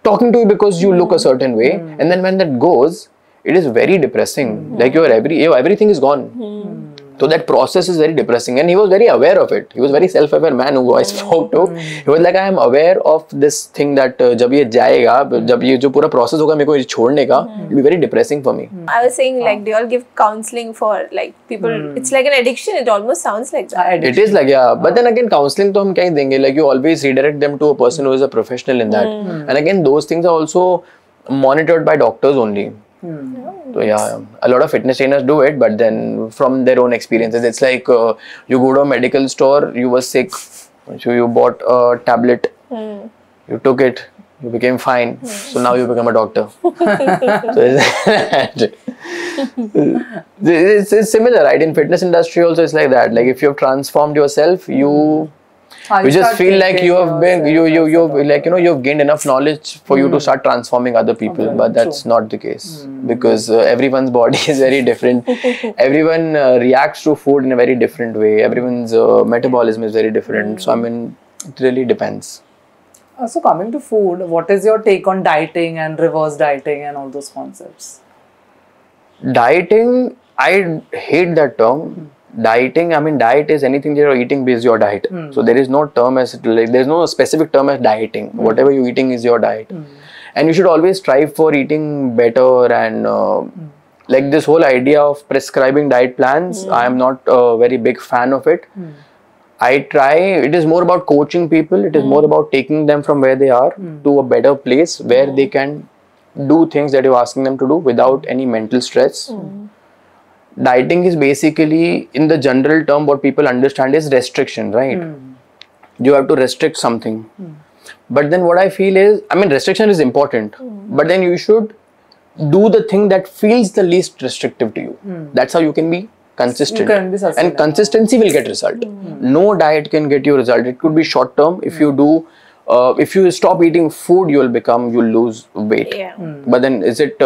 talking to you because you look a certain way. And then when that goes, it is very depressing. Like everything is gone. So that process is very depressing, and he was very aware of it. He was a very self-aware man who I spoke to. He was like, I am aware of this thing that जब ये जाएगा, जब ये जो पूरा process होगा मेरे को ये छोड़ने का, it will be very depressing for me. I was saying, like, they all give counseling for like people. It's like an addiction. It almost sounds like that. It is like, yeah, but then again, counseling तो हम क्या ही देंगे? Like, you always redirect them to a person who is a professional in that. And again, those things are also monitored by doctors only. So yeah, a lot of fitness trainers do it, but then from their own experiences, it's like you go to a medical store, you were sick, so you bought a tablet, you took it, you became fine, so now you become a doctor. So it's similar, right? In fitness industry also, it's like that. Like if you have transformed yourself, you You just feel like you have been you've like you've gained enough knowledge for you to start transforming other people, but that's not the case because everyone's body is very different. Everyone reacts to food in a very different way. Everyone's metabolism is very different. So I mean, it really depends. So coming to food, what is your take on dieting and reverse dieting and all those concepts? Dieting, I hate that term. Dieting, I mean, diet is anything that you're eating based your diet. So there is no term as like there's no specific term as dieting. Whatever you're eating is your diet, and you should always strive for eating better. And like this whole idea of prescribing diet plans, I am not a very big fan of it. I try. It is more about coaching people. It is more about taking them from where they are to a better place where they can do things that you're asking them to do without any mental stress. Dieting is basically, in the general term, what people understand is restriction, right? You have to restrict something. But then what I feel is, I mean, restriction is important, but then you should do the thing that feels the least restrictive to you. That's how you can be consistent. You can be sustainable. And consistency will get result. No diet can get you result. It could be short term. If you do, if you stop eating food, you'll lose weight. Yeah. But then is it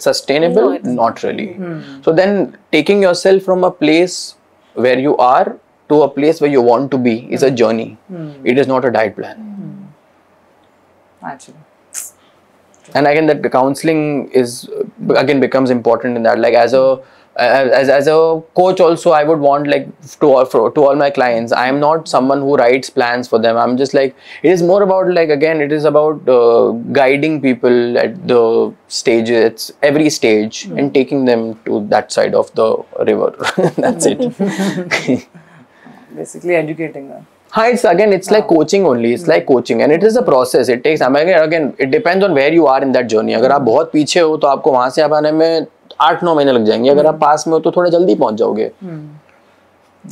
sustainable? No, it's not really. So then taking yourself from a place where you are to a place where you want to be is a journey. It is not a diet plan. Actually. And again, that the counseling is again becomes important in that. Like as a coach also, I would want like to all my clients, I am not someone who writes plans for them. I'm just like, it is more about like, again, it is about guiding people at the stages, every stage, and taking them to that side of the river. That's it. Basically educating them. It's like coaching only. It's like coaching, and it is a process. It takes, again, it depends on where you are in that journey. अगर आप बहुत पीछे हो तो आपको वहाँ से आप आने में 8-9 महीने लग जाएंगे. अगर आप पास में हो तो थोड़ा जल्दी पहुँच जाओगे.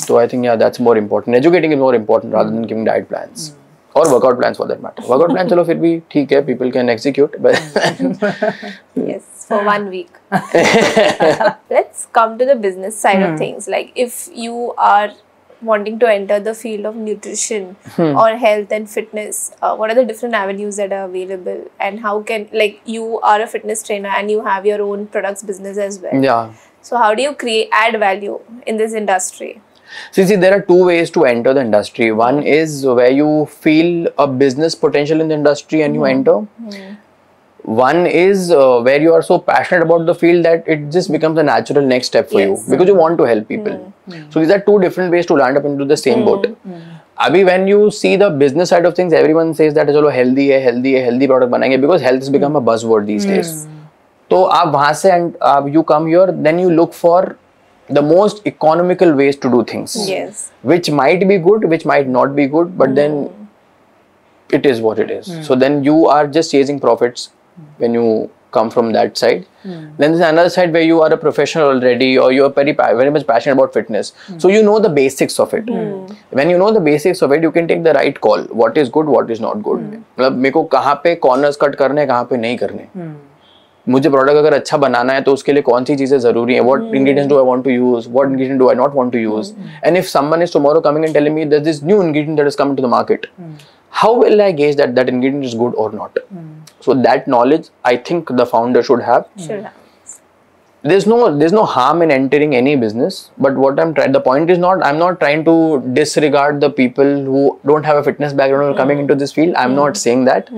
So I think that's more important. Educating is more important rather than giving diet plans or workout plans for that matter. Workout plans चलो फिर भी ठीक है, people can execute, but yes, for 1 week. Let's come to the business side of things. Like if you are wanting to enter the field of nutrition or health and fitness, what are the different avenues that are available, and how can, like, you are a fitness trainer and you have your own products business as well. Yeah. So how do you add value in this industry? See, there are two ways to enter the industry. One is where you feel a business potential in the industry and you enter. One is where you are so passionate about the field that it just becomes a natural next step for you because you want to help people. So these are two different ways to land up into the same boat. Abhi, when you see the business side of things, everyone says that chalo healthy product banayenge because health has become a buzzword these days. So aap wahan se and you come here, then you look for the most economical ways to do things. Yes. Which might be good, which might not be good, but then it is what it is. So then you are just chasing profits when you come from that side. Then there's another side where you are a professional already, or you are very much passionate about fitness. So you know the basics of it. When you know the basics of it, you can take the right call. What is good, what is not good. मतलब मेरे को कहाँ पे corners cut करने, कहाँ पे नहीं करने. मुझे प्रोडक्ट अगर अच्छा बनाना है तो उसके लिए कौन सी चीजें जरूरी हैं, what ingredients do I want to use, what ingredient do I not want to use, and if someone is tomorrow coming and telling me there's this new ingredient that has come to the market, how will I gauge that that ingredient is good or not? So that knowledge I think the founder should have. There's no harm in entering any business, but what the point is not, I'm not trying to disregard the people who don't have a fitness background or coming into this field. I'm not saying that.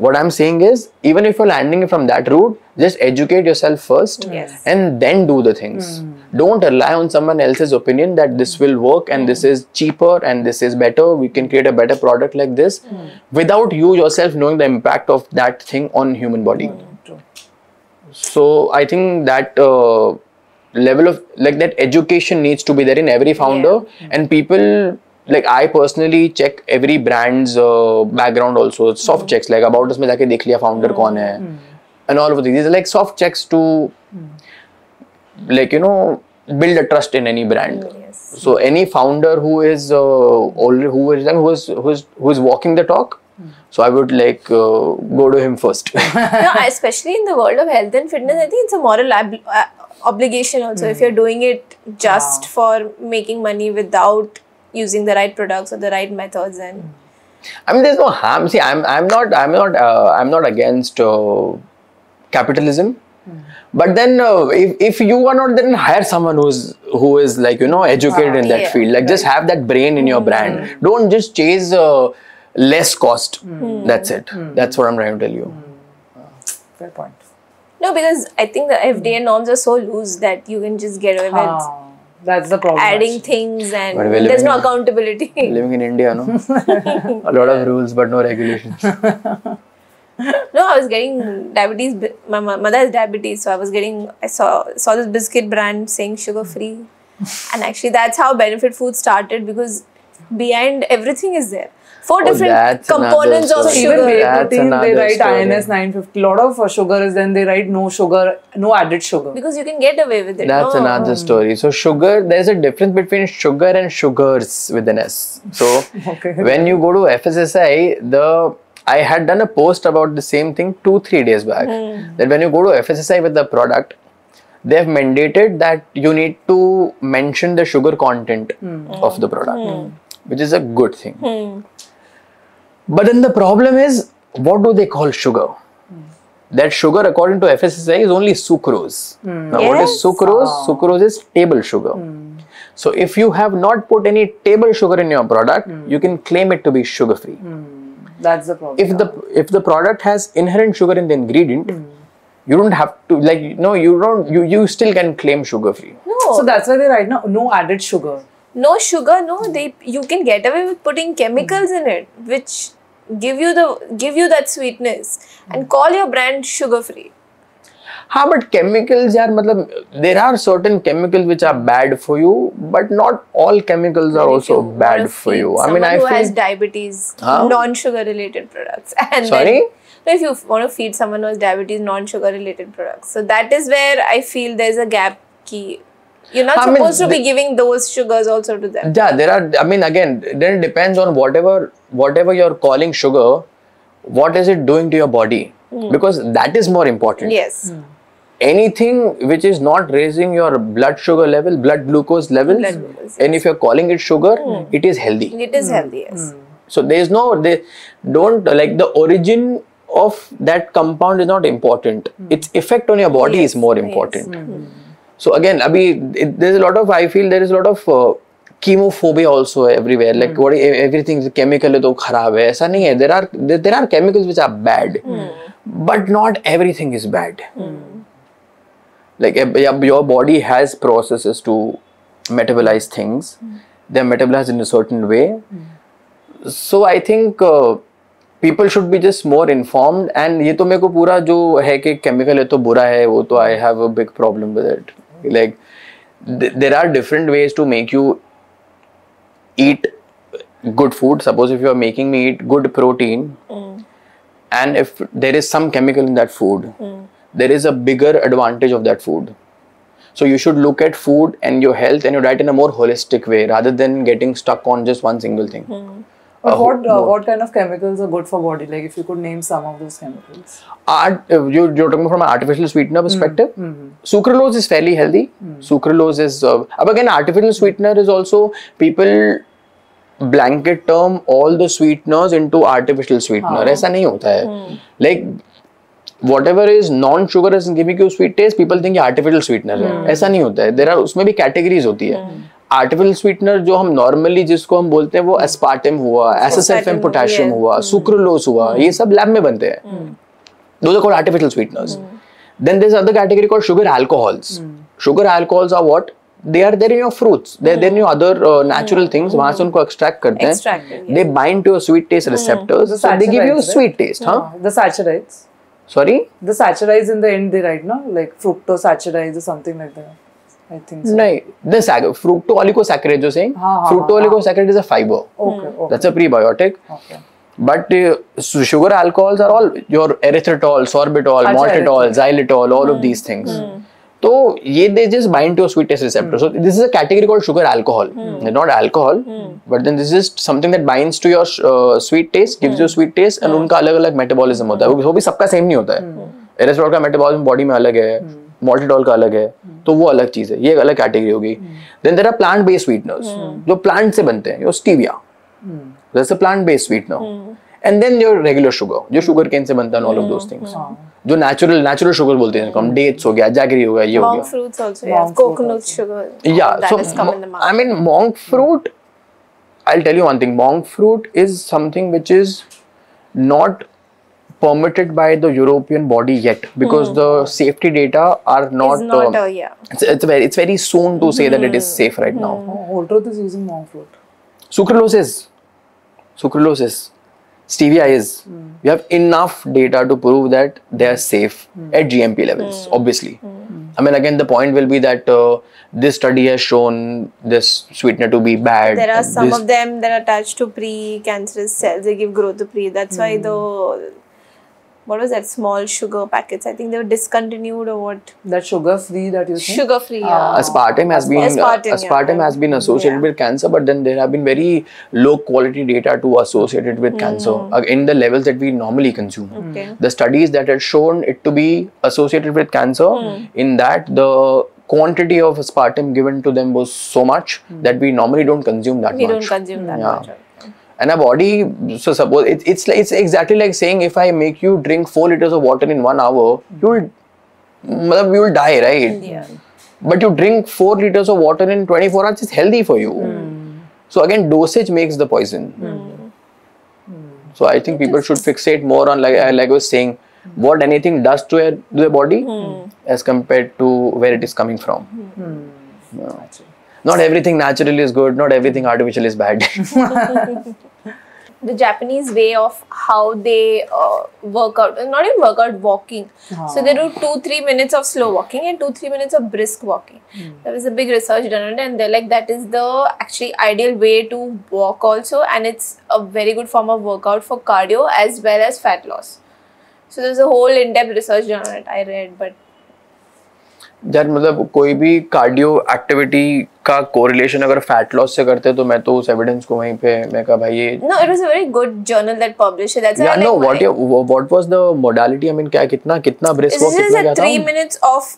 What I'm saying is, even if you're landing from that route, just educate yourself first and then do the things. Don't rely on someone else's opinion that this will work and this is cheaper and this is better. We can create a better product like this without you yourself knowing the impact of that thing on human body. So I think that level of like that education needs to be there in every founder, and people. Like I personally check every brand's background also, soft checks, like about us में जाके देख लिया founder कौन है, and all of these are like soft checks to like build a trust in any brand. So any founder who is who is walking the talk, so I would like go to him first. No, especially in the world of health and fitness, I think it's a moral obligation also. If you're doing it just for making money without using the right products or the right methods. And I mean, there's no harm. See, I'm not against capitalism. But then, if you are not, then hire someone who is like, you know, educated in that Yeah. field. Like, just have that brain in your brand. Don't just chase less cost. That's it. That's what I'm trying to tell you. Fair point. no, because I think the FDA norms are so loose that you can just get away with That's the problem. adding actually. things, and But we're there's living no in- accountability. Living in India, no, a lot of rules but no regulations. No, I was getting diabetes. My mother has diabetes, so I saw this biscuit brand saying sugar free, and actually that's how Benefit Food started, because behind everything is there. 4 different that's another components of story. Even sugar. whey That's protein, they another write story. INS 950. A lot of sugar is then they write no sugar, no added sugar. Because you can get away with it. That's no? another story. So sugar, there's a difference between sugar and sugars with an S. So Okay. when you go to FSSI, I had done a post about the same thing 2-3 days back. That when you go to FSSI with the product, they have mandated that you need to mention the sugar content of the product, which is a good thing. But then the problem is, what do they call sugar? That sugar, according to FSSAI, is only sucrose. Now, what is Yes. sucrose? Sucrose is table sugar. So, if you have not put any table sugar in your product, you can claim it to be sugar free. That's the problem. If the product has inherent sugar in the ingredient, you don't have to you still can claim sugar free. No, So that's why they write no added sugar. no sugar. No, you can get away with putting chemicals in it, which give you that sweetness, and call your brand sugar free. हाँ, but chemicals यार, मतलब there are certain chemicals which are bad for you, but not all chemicals are also bad for you. I mean, I who has feel. diabetes, Huh? non-sugar related products. And Sorry? Then, if you want to feed someone who has diabetes, non-sugar related products, so that is where I feel there's a gap. Key, you're not I mean, supposed to be giving those sugars also to them. Yeah, there are. I mean, again, then it depends on whatever you're calling sugar. What is it doing to your body? Because that is more important. Yes. Anything which is not raising your blood sugar level, blood glucose levels, Blood glucose, and if you're calling it sugar, it is healthy. It is healthy. Yes. So they don't like the origin of that compound is not important. Its effect on your body is more important. So again, there's a lot of, I feel there is a lot of chemophobia also everywhere. Like everything is chemical है तो खराब है. ऐसा नहीं है. There are chemicals which are bad, but not everything is bad. Like your body has processes to metabolize things. They're metabolized in a certain way. So I think people should be just more informed. And ये तो मेरे को पूरा जो है कि chemical है तो बुरा है, वो तो I have a big problem with it. Like there are different ways to make you eat good food. Suppose if you are making me eat good protein, and if there is some chemical in that food, there is a bigger advantage of that food. So you should look at food and your health and your diet in a more holistic way rather than getting stuck on just one single thing. But what kind of chemicals are good for body? Like if you could name some of those chemicals. You're talking from an artificial sweetener perspective. Sucralose is fairly healthy. Sucralose is, again, artificial sweetener is also, people blanket term all the sweeteners into artificial sweetener. ऐसा नहीं होता है. Like whatever is non-sugar is giving you sweet taste, people think ये artificial sweetener है. ऐसा नहीं होता है. There are उसमें भी categories होती है. आर्टिफिशियल स्वीटनर जो हम नॉर्मली जिसको हम बोलते हैं वो एस्पार्टम हुआ, एसएसएफएम पोटेशियम हुआ, सुक्रोलोज हुआ, ये सब लैब में बनते हैं. Those are called artificial sweeteners. Then there's another category called sugar alcohols. Sugar alcohols are what? They are there in your fruits. They're there in your other natural things. वहाँ से उनको extract करते हैं. Extracted, They bind to your sweet taste receptors. So they give you a sweet taste. Huh? The saccharides. Sorry? The saccharides in the end they write, no? Like fructosaccharides or something like that. I think so. नहीं. The fructooligosaccharides you're saying? Fructooligosaccharides is a fiber. Okay. That's a prebiotic. Okay. But sugar alcohols are all your erythritol, sorbitol, maltitol, xylitol, all of these things. So they just bind to a sweet taste receptor. So this is a category called sugar alcohol. It's not alcohol, but then this is something that binds to your sweet taste, gives you sweet taste, and उनका अलग अलग metabolism होता है. वो भी सबका same नहीं होता है. Erythritol का metabolism body में अलग है. मॉल्टिटॉल का अलग है, तो वो अलग चीज है, ये एक अलग कैटेगरी होगी. Then there are plant based sweeteners जो प्लांट से बनते हैं, यो stevia, that's a plant based sweetener. And then your regular sugar जो शुगर केन से बनता है, ऑल ऑफ दोस थिंग्स जो नेचुरल शुगर बोलते हैं, हम डेट्स हो गया, जैगरी हो गया, ये हो गया. Monk fruits also, yeah. Coconut sugar. Yeah, that so has come in the market. I mean monk fruit, I'll tell you one thing, monk fruit is something which is not permitted by the European body yet, because the safety data are not, Is not yeah. it's very soon to say that it is safe right now. Whole Truth is using monk fruit. Sucralose is, stevia is. We have enough data to prove that they are safe at GMP levels, obviously. I mean, again, the point will be that this study has shown this sweetener to be bad. There are some of them that are attached to pre-cancerous cells. They give growth to pre. That's why what was that, small sugar packets? I think they were discontinued or what? That sugar free that you think? Sugar free. Yeah. Aspartame has been associated with cancer, but then there have been very low quality data to associate it with cancer in the levels that we normally consume. Okay. The studies that had shown it to be associated with cancer, in that the quantity of aspartame given to them was so much that we normally don't consume that much. We don't consume that much. And our body, so suppose it's exactly like saying if I make you drink 4 liters of water in 1 hour, you will die, right? Yeah. But you drink 4 liters of water in 24 hours, it's healthy for you. So again, dosage makes the poison. So I think people should fixate more on, like I was saying, what anything does to their body as compared to where it is coming from. Not everything natural is good, not everything artificial is bad. The Japanese way of how they work out, not even work out, walking. So they do 2-3 minutes of slow walking and 2-3 minutes of brisk walking. There was a big research done on it, and they're like, that is the actually ideal way to walk also, and it's a very good form of workout for cardio as well as fat loss. So there's a whole in-depth research done on it, I read, but यार मतलब कोई भी cardio activity का correlation अगर fat loss से करते तो मैं तो उस एविडेंस को वहीं पे मैं कहा भाई ये no, it was a very good journal that published it. That's yeah, no, what was the modality? I mean क्या कितना brisk walk कितना क्या था? 3 minutes of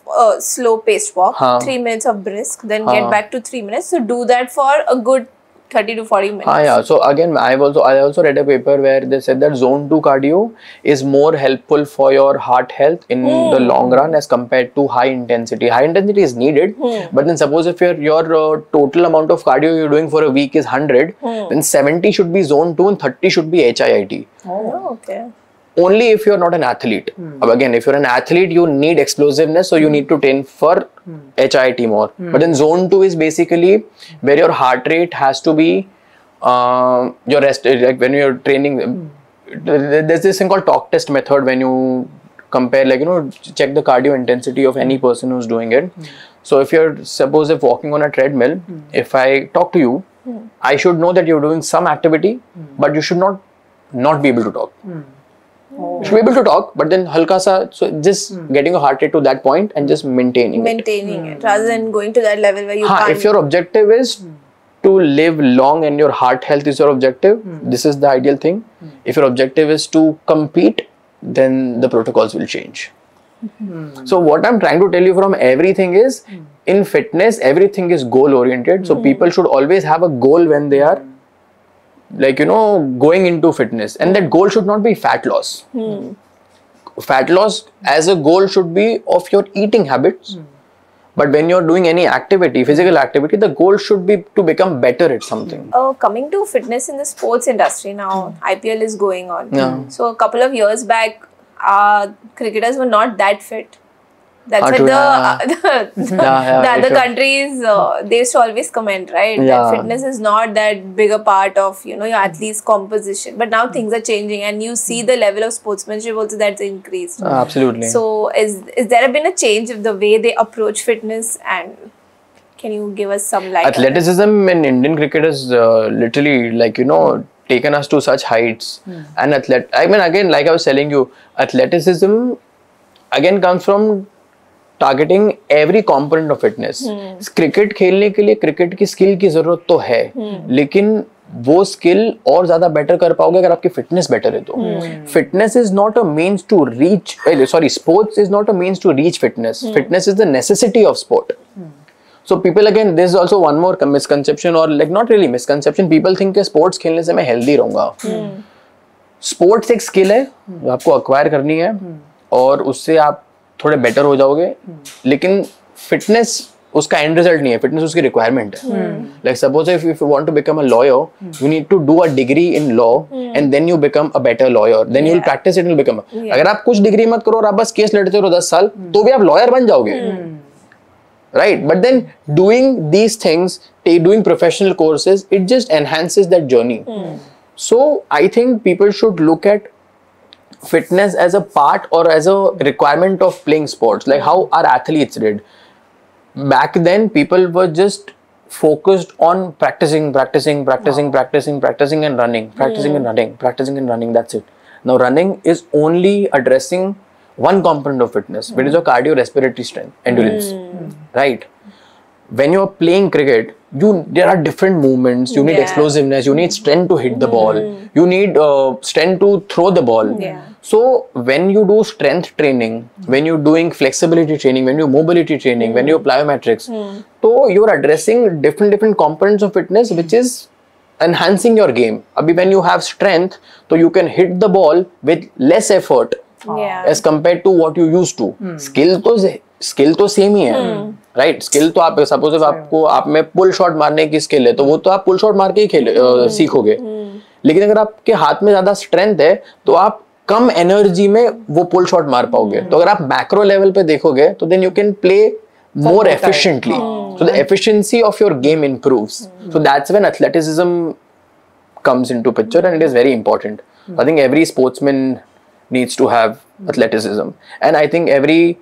slow paced walk, 3 minutes of brisk, then get back to 3 minutes. So do that for a good 30 to 40 minutes. Yeah. So again, I also read a paper where they said that zone 2 cardio is more helpful for your heart health in the long run as compared to high intensity. High intensity is needed, but then suppose if your total amount of cardio you're doing for a week is 100, then 70 should be zone 2 and 30 should be HIIT. Oh, okay. Only if you're not an athlete. Again, if you're an athlete, you need explosiveness, so you need to train for HIIT more. But then zone 2 is basically where your heart rate has to be your rest, like when you're training. There's this thing called talk test method when you compare, like, check the cardio intensity of any person who's doing it. So if you're, suppose if walking on a treadmill, if I talk to you, I should know that you're doing some activity, but you should not be able to talk. You should be able to talk, but then halka sa, so just getting your heart rate to that point and just maintaining it rather than going to that level where you can't. If your objective is to live long and your heart health is your objective, this is the ideal thing. If your objective is to compete, then the protocols will change. So what I'm trying to tell you from everything is, in fitness, everything is goal oriented. So people should always have a goal when they are, like, going into fitness, and that goal should not be fat loss. Fat loss as a goal should be of your eating habits. But when you're doing any activity, physical activity, the goal should be to become better at something. Coming to fitness in the sports industry now, IPL is going on. Yeah. So a couple of years back, cricketers were not that fit. That's why the other countries, they used to always comment, right? That fitness is not that big a part of, your athlete's composition. But now things are changing, and you see the level of sportsmanship also that's increased. Absolutely. So is there been a change of the way they approach fitness, and can you give us some light? Athleticism in Indian cricket has literally, like, taken us to such heights. And I mean, again, like I was telling you, athleticism again comes from targeting every component of fitness. Cricket खेलने के लिए cricket की skill की जरूरत तो है, लेकिन वो स्किल और ज्यादा बेटर कर पाओगे अगर आपकी फिटनेस बेटर है तो. Fitness is not a means to reach, sorry, sports is not a means to reach fitness. Fitness is the necessity of sport. So people, again, there's also one more misconception, or like not really misconception. People think कि sports खेलने से मैं healthy रहूँगा. Sports एक skill है जो आपको acquire करनी है और उससे आप थोड़े better हो जाओगे. लेकिन fitness उसका end result नहीं है. Fitness उसकी requirement है. Like suppose if you want to become a lawyer, you need to do a degree in law and then you become a better lawyer. Then you will practice it and will become. अगर आप कुछ degree मत करो और आप बस case लड़ते रहो 10 साल, तो भी आप lawyer बन जाओगे. Right, but then doing these things, doing professional courses, it just enhances that journey. So I think people should look at fitness as a part or as a requirement of playing sports, like how our athletes did. Back then, people were just focused on practicing and running, practicing and running. That's it. Now running is only addressing one component of fitness, which is your cardiorespiratory strength, endurance, right? When you're playing cricket, there are different movements. You need explosiveness. You need strength to hit the ball. You need strength to throw the ball. So when you do strength training, when you're doing flexibility training, when you're mobility training, when you're plyometrics, so you're addressing different components of fitness, which is enhancing your game. Abhi when you have strength, so you can hit the ball with less effort. As compared to what you used to. Skill तो same ही है, right? Skill तो आप suppose आपको आप में pull shot मारने की skill है तो वो तो आप पुल शॉट मार के ही सीखोगे. लेकिन अगर आपके हाथ में ज्यादा स्ट्रेंथ है तो आप कम एनर्जी में वो पुल शॉट मार पाओगे. तो अगर आप मैक्रो लेवल पे देखोगे तो then you can play more efficiently. So the efficiency of your game improves. So that's when athleticism comes into picture and it is very important. I think every sportsman needs to have athleticism, and I think every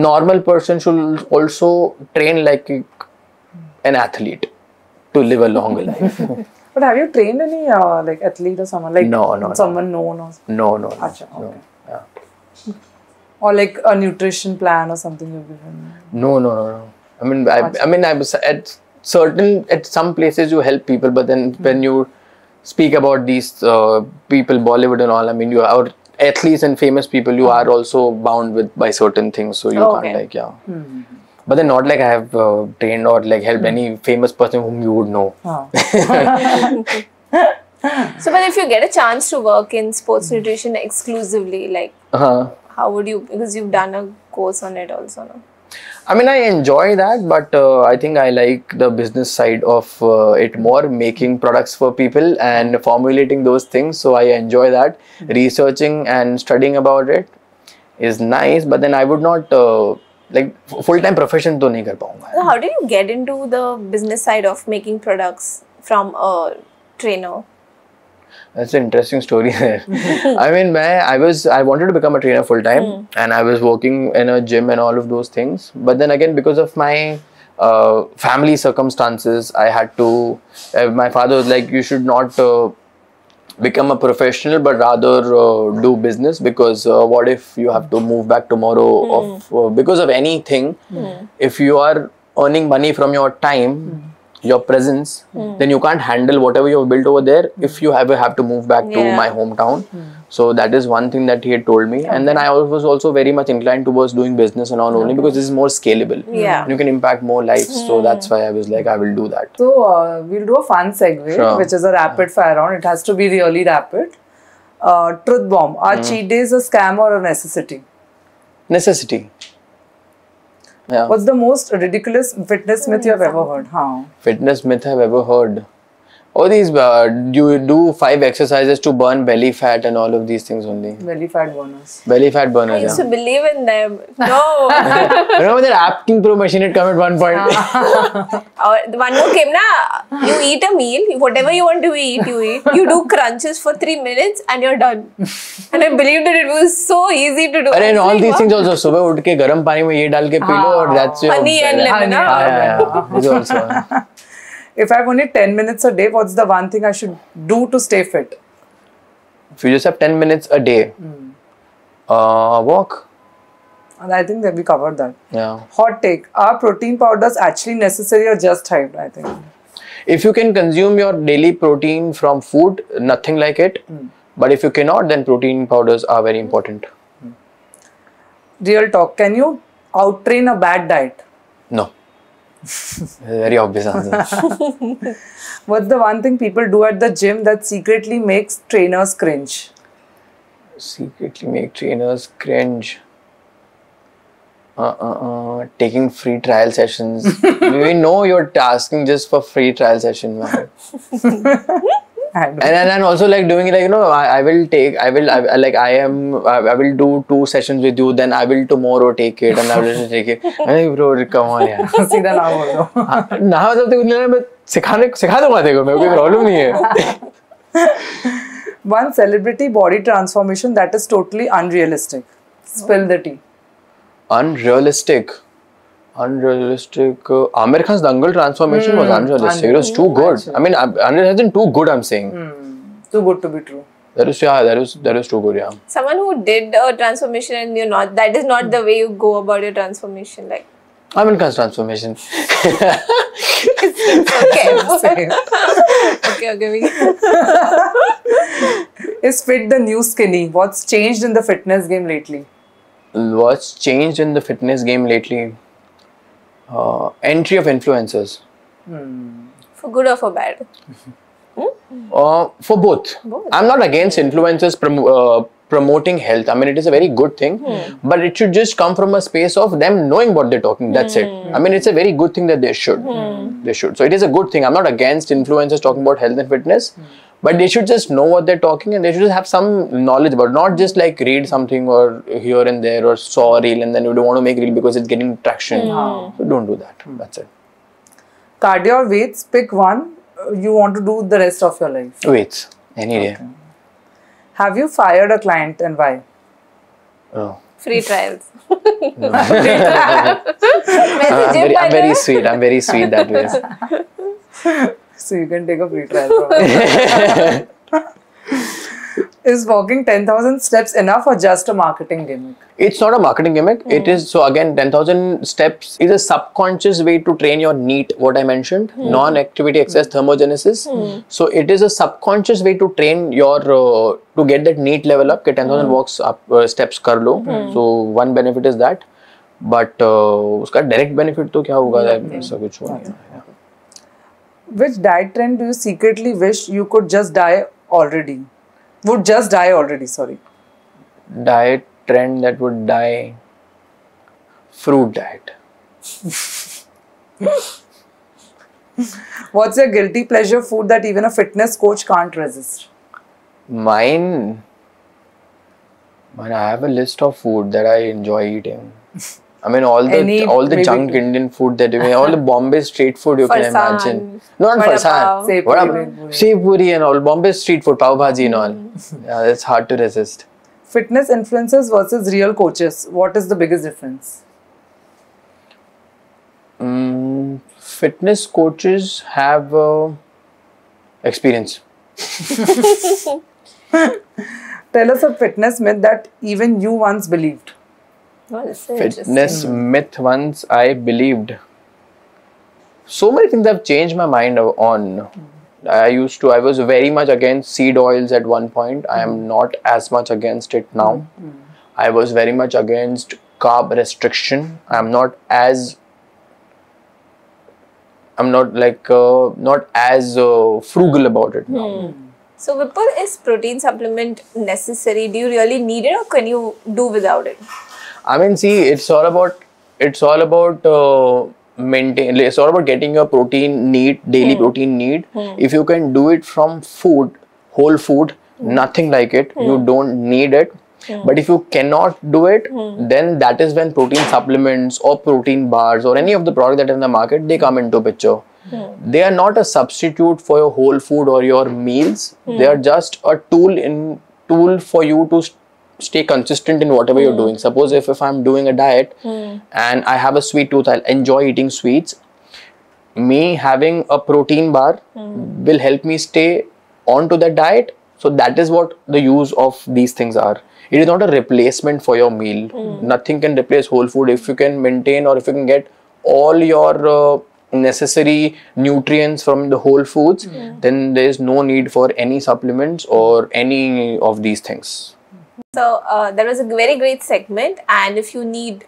normal person should also train like an athlete to live a longer life. But have you trained any like athlete or someone like someone known or No. Achha, okay. Yeah. Or like a nutrition plan or something you've given? No. I mean I was at some places you help people, but then when you speak about these people, Bollywood and all, I mean, you are athletes and famous people, you are also bound by certain things, so you can't like but then not like I have trained or like helped any famous person whom you would know. So but if you get a chance to work in sports nutrition exclusively, like how would you, because you've done a course on it also, no? I mean, I enjoy that, but I think I like the business side of it more, making products for people and formulating those things. So I enjoy that. Researching and studying about it is nice, but then I would not like full-time profession तो नहीं कर पाऊँगा. So how did you get into the business side of making products from a trainer? That's an interesting story there. I mean, I wanted to become a trainer full time, and I was working in a gym and all of those things. But then again, because of my family circumstances, I had to. My father was like, "You should not become a professional, but rather do business, because what if you have to move back tomorrow because of anything? If you are earning money from your time." Your presence, then you can't handle whatever you've built over there if you ever have to move back to my hometown. So that is one thing that he had told me. And then I was also very much inclined towards doing business and all, only because this is more scalable. And you can impact more lives. So that's why I was like, I will do that. So we'll do a fun segue, which is a rapid fire round. It has to be really rapid. Truth bomb. Are cheat days a scam or a necessity? Necessity. Yeah. What's the most ridiculous fitness myth you have ever heard? Fitness myth I've ever heard. Oh, these you do 5 exercises to burn belly fat and all of these things only. Belly fat burners. Belly fat burners. I used to believe in them. No. Remember that Apking Pro machine had come at one point? The one more came, na? You eat a meal, whatever you want to eat, you eat. You do crunches for 3 minutes and you're done. And I believed that it was so easy to do. And all these things also. सुबह उठ के गर्म पानी में ये डाल के P low और that's your honey and lemon. Yeah. This also. If I have only 10 minutes a day, what's the one thing I should do to stay fit? If you just have 10 minutes a day, walk. And I think that we covered that. Yeah. Hot take. Are protein powders actually necessary or just hyped? I think. If you can consume your daily protein from food, nothing like it. But if you cannot, then protein powders are very important. Real talk, can you out-train a bad diet? No. Very obvious answer. What's the one thing people do at the gym that secretly makes trainers cringe? Secretly make trainers cringe. Taking free trial sessions. We know you're asking just for free trial session, man. And also like doing it like, I will do 2 sessions with you, then I will tomorrow take it and I will just take it. Hey bro, come on yaar. सीधा ना बोलो. ना मतलब देखो मैं सिखा दूंगा देखो, मेरे को कोई प्रॉब्लम नहीं है. One celebrity body transformation that is totally unrealistic. Spill the tea. Unrealistic. Amir Khan's Dangal transformation was unrealistic. It was too good. I mean, unrealistic isn't too good, I'm saying. Too good to be true. That is too good, yeah. Someone who did a transformation and that is not the way you go about your transformation, like. Amir Khan's transformation. Okay. Okay. Is fit the new skinny? What's changed in the fitness game lately? What's changed in the fitness game lately? Entry of influencers. For good or for bad? For both. I'm not against influencers promoting health. I mean, it is a very good thing, but it should just come from a space of them knowing what they're talking. That's it. I mean, it's a very good thing that they should. They should. So it is a good thing. I'm not against influencers talking about health and fitness, but they should just know what they're talking and they should just have some knowledge about it. Not just like read something or here and there or saw a reel and then you don't want to make reel because it's getting traction. So don't do that. That's it. Cardio or weights? Pick one you want to do the rest of your life. Weights. Any day. Have you fired a client and why? No. Free trials. I'm very sweet. I'm very sweet that way. So you can take a free trial from it. Is walking 10,000 steps enough or just a marketing gimmick? It's not a marketing gimmick. It is, so again, 10,000 steps is a subconscious way to train your NEAT, what I mentioned, non-activity excess thermogenesis. So it is a subconscious way to train your, to get that NEAT level up, get 10,000 walks up, steps kar lo. So one benefit is that. But uska direct benefit to kya hoga? Which diet trend do you secretly wish you could just die already? Would just die already, sorry. Diet trend that would die. Fruit diet. What's your guilty pleasure food that even a fitness coach can't resist? Mine, I have a list of food that I enjoy eating. I mean, all the junk Indian food that you all the Bombay street food you can imagine. Not farsan. Sev puri and all. Bombay street food, pav bhaji and all. Yeah, it's hard to resist. Fitness influencers versus real coaches. What is the biggest difference? Fitness coaches have experience. Tell us a fitness myth that even you once believed. Fitness myth once I believed. So many things have changed my mind on. I was very much against seed oils at one point. I am not as much against it now. I was very much against carb restriction. I'm not as frugal about it now. So Vipul, is protein supplement necessary? Do you really need it or can you do without it? I mean, see, it's all about getting your protein need, daily protein need. If you can do it from food, whole food, nothing like it, you don't need it. But if you cannot do it, then that is when protein supplements or protein bars or any of the products that are in the market, they come into picture. They are not a substitute for your whole food or your meals. They are just a tool for you to stay consistent in whatever you're doing. Suppose if I'm doing a diet and I have a sweet tooth, I'll enjoy eating sweets. Me having a protein bar will help me stay on to that diet. So that is what the use of these things are. It is not a replacement for your meal. Nothing can replace whole food. If you can maintain or if you can get all your necessary nutrients from the whole foods, then there is no need for any supplements or any of these things. So that was a very great segment, and if you need,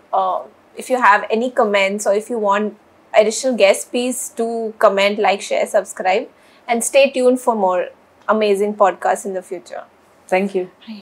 if you have any comments or if you want additional guests, please do comment, like, share, subscribe, and stay tuned for more amazing podcasts in the future. Thank you.